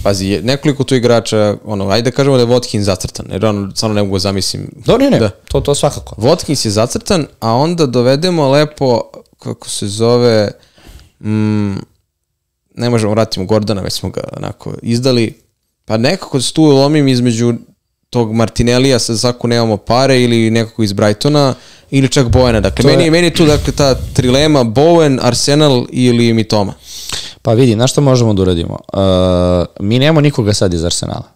Pazi, nekoliko tu igrača, ajde da kažemo da je Watkins zacrtan, jer stvarno ne mogu zamislim. Ne, to svakako. Watkins je zacrtan, a onda dovedemo lepo, kako se zove, ne možemo vratiti Gordona, već smo ga onako izdali, pa nekako se tu lomim između tog Martinellija, sa Saku nemamo pare, ili nekako iz Brightona, ili čak Bowena. Dakle, meni je tu ta trilema Bowen, Arsenal ili Mitoma. Pa vidi, na što možemo da uradimo? Mi nemamo nikoga sad iz Arsenala.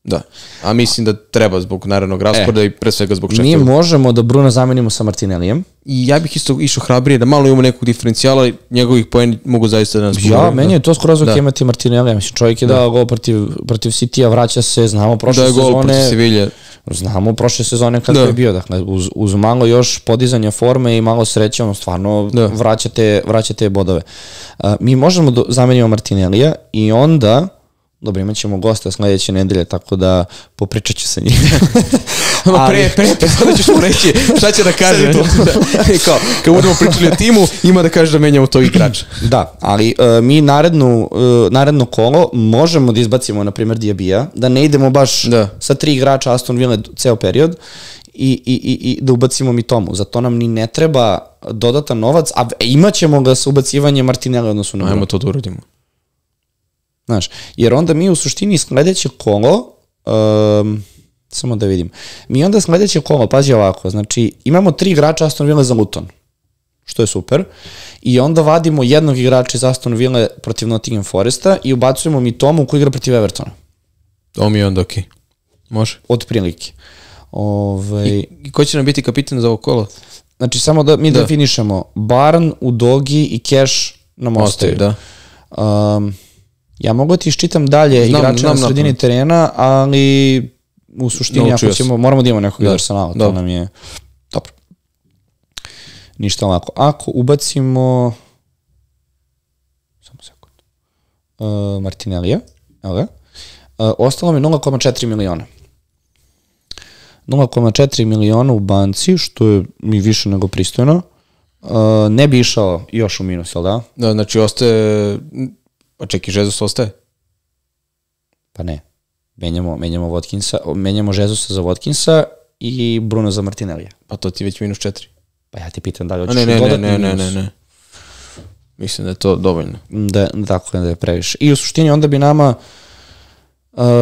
Da, a mislim da treba zbog naravnog rasporeda i pre svega zbog Sheffielda. Mi možemo da Bruna zamenimo sa Martinellijem. I ja bih isto išao hrabrije, da malo imamo nekog diferencijala, njegovih poena mogu zaista da nas pogledaju. Ja, meni je to skoro zvuk imati Martinellija. Mislim, čovjek je dao gol protiv City-a, vraća se, znamo prošle sezone. Da je gol protiv Sevilla. Znamo prošle sezone kada je bio. Dakle, uz malo još podizanja forme i malo sreće, stvarno vraćate bodove. Mi možemo da zamenimo Martinellija i onda Dobro, imat ćemo gosta sledeće nedelje, tako da popričat ću sa njim. Pre epizoda ćeš mu reći šta će da kaže. Kao, kad budemo pričali o timu, ima da kaže da menjamo to igrača. Da, ali mi naredno kolo možemo da izbacimo, na primjer, Diabija, da ne idemo baš sa 3 igrača Aston Villa ceo period i da ubacimo mi tomu. Zato nam ni ne treba dodatan novac, a imat ćemo ga sa ubacivanje Martinelli odnosu na Ajmo to da uradimo. Znaš, jer onda mi u suštini sledeće kolo, samo da vidim, mi onda sledeće kolo, pazi ovako, znači imamo 3 igrača Aston Villa za Luton, što je super, i onda vadimo jednog igrača iz Aston Villa protiv Nottingham Foresta i ubacujemo mi Tomu koji igra protiv Evertona. To mi je onda okej. Može. Od prilike. I ko će nam biti kapitan za ovo kolo? Znači, samo da mi definišemo, Barn, Udogi i Cash nam ostaju. Da. Ja mogu ti iščitam dalje igrače na sredini terena, ali u suštini moramo da imamo nekog iz Arsenala, to nam je dobro. Ništa lako. Ako ubacimo samo sekund Martinellija, ostalo mi 0,4 miliona. 0,4 miliona u banci, što je mi više nego pristojno. Ne bi išao još u minus, jel da? Da, znači ostaje... Pa čekaj, Jesus ostaje? Pa ne. Menjamo Watkinsa, menjamo Jesusa za Watkinsa i Bruno za Martinellija. Pa to ti već minus 4. Pa ja ti pitam da li hoćeš dodatni minus. Ne. Mislim da je to dovoljno. Tako da je previše. I u suštini onda bi nama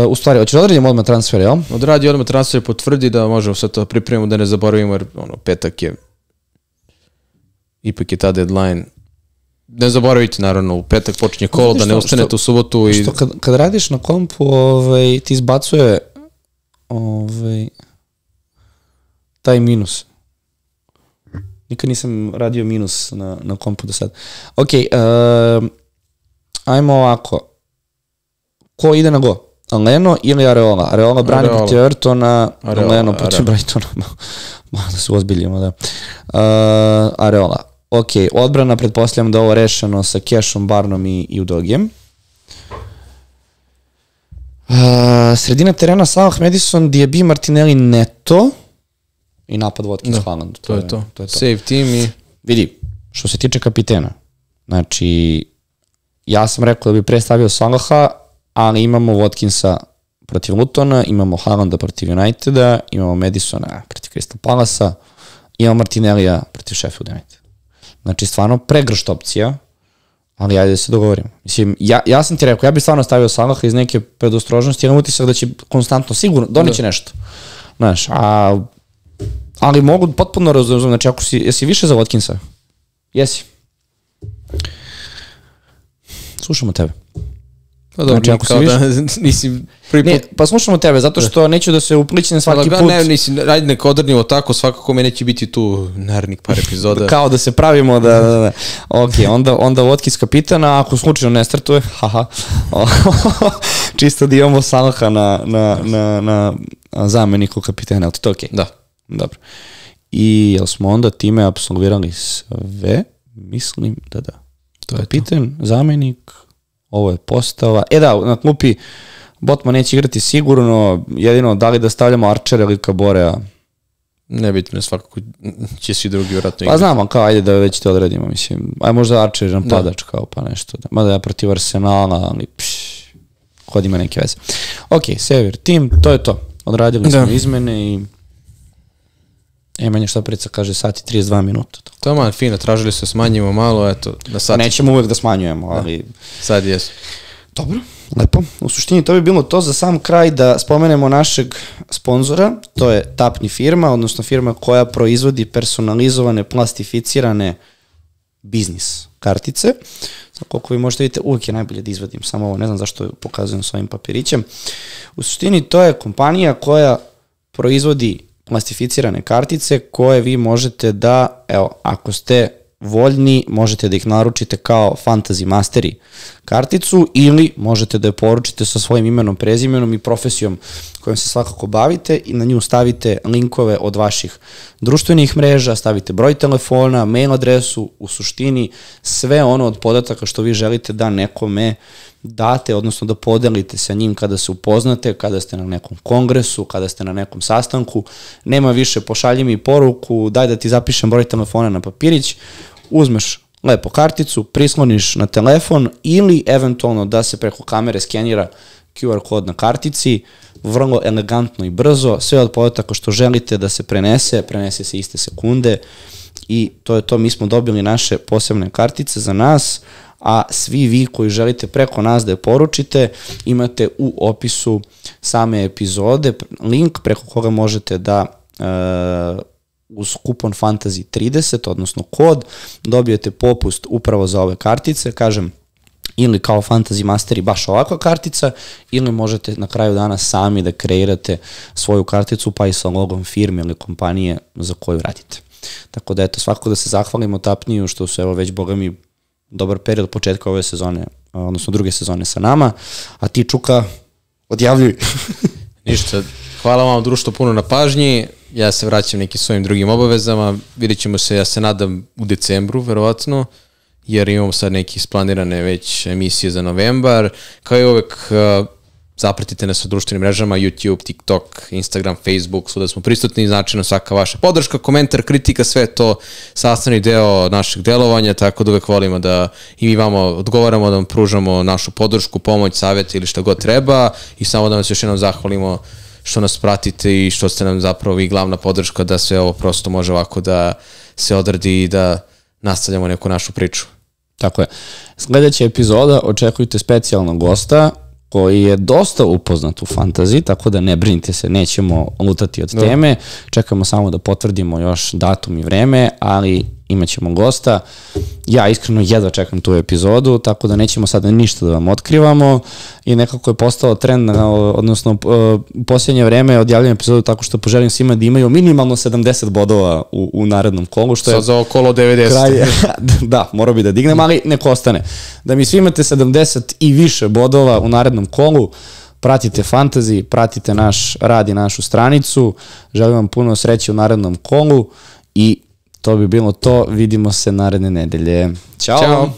u stvari, hoćeš da odradimo odmah transfer, jel? Odradi odmah transfer, potvrdi da možemo sve to pripremimo, da ne zaboravimo, jer petak je ipak je ta deadline. Ne zaboravite, naravno, u petak počinje kolo, da ne ostanete u subotu. Što kad radiš na kompu, ti izbacuje taj minus. Nikad nisam radio minus na kompu do sad. Ok, ajmo ovako. Ko ide na go? Leno ili Areola? Areola brani protiv Evertona, Leno protiv Brightona. Malo da se ozbiljimo, da. Areola. Ok, odbrana, pretpostavljam da ovo rešeno sa Cashom, Barnom i Udogijem. Sredina terena Salah, Madison, Diaby, Martinelli, Neto i napad Watkins, Haaland. To je to. Save team i... Vidi, što se tiče kapitena, znači, ja sam rekao da bi predstavio Salaha, ali imamo Watkinsa protiv Lutona, imamo Haalanda protiv Uniteda, imamo Madisona protiv Crystal Palasa, imamo Martinellija protiv Sheffield United. Znači, stvarno pregršt opcija, ali ajde da se dogovorimo. Mislim, ja sam ti rekao, ja bih stvarno stavio Salaha iz neke predostrožnosti, jer utisak da će konstantno, sigurno, doneće nešto. Znaš, ali mogu potpuno razumjeti, znači, ako jesi više za Watkinsa? Jesi. Slušamo tebe. Pa dobro, znači, kao da nisi prvi put... Ne, pa slušamo tebe, zato što neću da se upličem svaki put. Ne, nisi, ajde neka odrnimo tako, svakako me neće biti tu narednih par epizoda. Kao da se pravimo da. Ok, onda Watkins kapitana, ako slučajno ne startuje, haha, čisto da imamo Salaha na zameniku kapitana, ali to je okej? Da. Dobro. I jel smo onda time apsolvirali sve? Mislim da da. Kapitan, zamenik, ovo je postava. Na klupi Botman neće igrati sigurno, jedino da li da stavljamo Archera ili Caborea. Nebitno, svakako će svi drugi vratno igrati. Pa znamo, kao ajde da već to odredimo, mislim. Aj možda Archer napadač kao pa nešto. Mada ja protiv Arsenala, ali kod ima neke veze. Ok, Sever Team, to je to. Odradili smo izmene i manje šta preca kaže sat i 32 minuta. Tamo, fino, tražili se smanjimo malo, eto, na sat. Nećemo uvek da smanjujemo, ali... Sad jesu. Dobro, lepo. U suštini to bi bilo to za sam kraj da spomenemo našeg sponzora, to je Tapni firma, odnosno firma koja proizvodi personalizovane, plastificirane biznis kartice. Koliko vi možete vidjeti, uvijek je najbolje da izvadim, samo ovo, ne znam zašto pokazujem s ovim papirićem. U suštini to je kompanija koja proizvodi plastificirane kartice koje vi možete da, evo, ako ste voljni, možete da ih naručite kao fantasy masteri karticu ili možete da je poručite sa svojim imenom, prezimenom i profesijom kojom se svakako bavite i na nju stavite linkove od vaših društvenih mreža, stavite broj telefona, mail adresu, u suštini sve ono od podataka što vi želite da nekome date, odnosno da podelite sa njim kada se upoznate, kada ste na nekom kongresu, kada ste na nekom sastanku. Nema više pošalji mi poruku, daj da ti zapišem broj telefona na papirić, uzmeš lepo karticu, prisloniš na telefon ili eventualno da se preko kamere skenira QR kod na kartici, vrlo elegantno i brzo, sve od podataka što želite da se prenese se iste sekunde i to je to, mi smo dobili naše posebne kartice za nas, a svi vi koji želite preko nas da je poručite, imate u opisu same epizode link preko koga možete da uz kupon Fantasy 30, odnosno kod, dobijete popust upravo za ove kartice, kažem, ili kao Fantasy Masteri baš ovakva kartica, ili možete na kraju dana sami da kreirate svoju karticu, pa i sa logom firme ili kompanije za koju radite. Tako da eto, svakako da se zahvalimo Tapniju što su evo već, boga mi, dobar period početka ove sezone, odnosno druge sezone sa nama, a ti Čuka, odjavljuj. Ništa, hvala vam društvo puno na pažnji, ja se vraćam nekim svojim drugim obavezama, vidjet ćemo se, ja se nadam u decembru verovatno, jer imamo sad neke isplanirane već emisije za novembar, kao i uvek zapratite nas sa društvenim mrežama, YouTube, TikTok, Instagram, Facebook, svuda smo prisutni, značajno svaka vaša podrška, komentar, kritika, sve to sastavni deo našeg delovanja, tako da uvek volimo da i mi vama odgovaramo, da vam pružamo našu podršku, pomoć, savjet ili šta god treba i samo da vam se još jednom zahvalimo što nas pratite i što ste nam zapravo i glavna podrška da sve ovo prosto može ovako da se odradi i da nastavljamo neku našu priču. Tako je. Sljedeća epizoda očekujte specijalnog gosta koji je dosta upoznat u fantaziji, tako da ne brinite se, nećemo lutati od teme, čekamo samo da potvrdimo još datum i vreme, ali imat ćemo gosta. Ja iskreno jedva čekam tu epizodu, tako da nećemo sada ništa da vam otkrivamo i nekako je postao trend, odnosno u posljednje vreme odjavljam epizodu tako što poželim svima da imaju minimalno 70 bodova u narednom kolu, što je sad za okolo 90. Kraj, da, morao bi da dignem, ali neko ostane. Da mi svi imate 70 i više bodova u narednom kolu, pratite Fantasy, pratite naš rad i našu stranicu, želim vam puno sreće u narednom kolu i to bi bilo to, vidimo se naredne nedelje. Ćao! Ćao.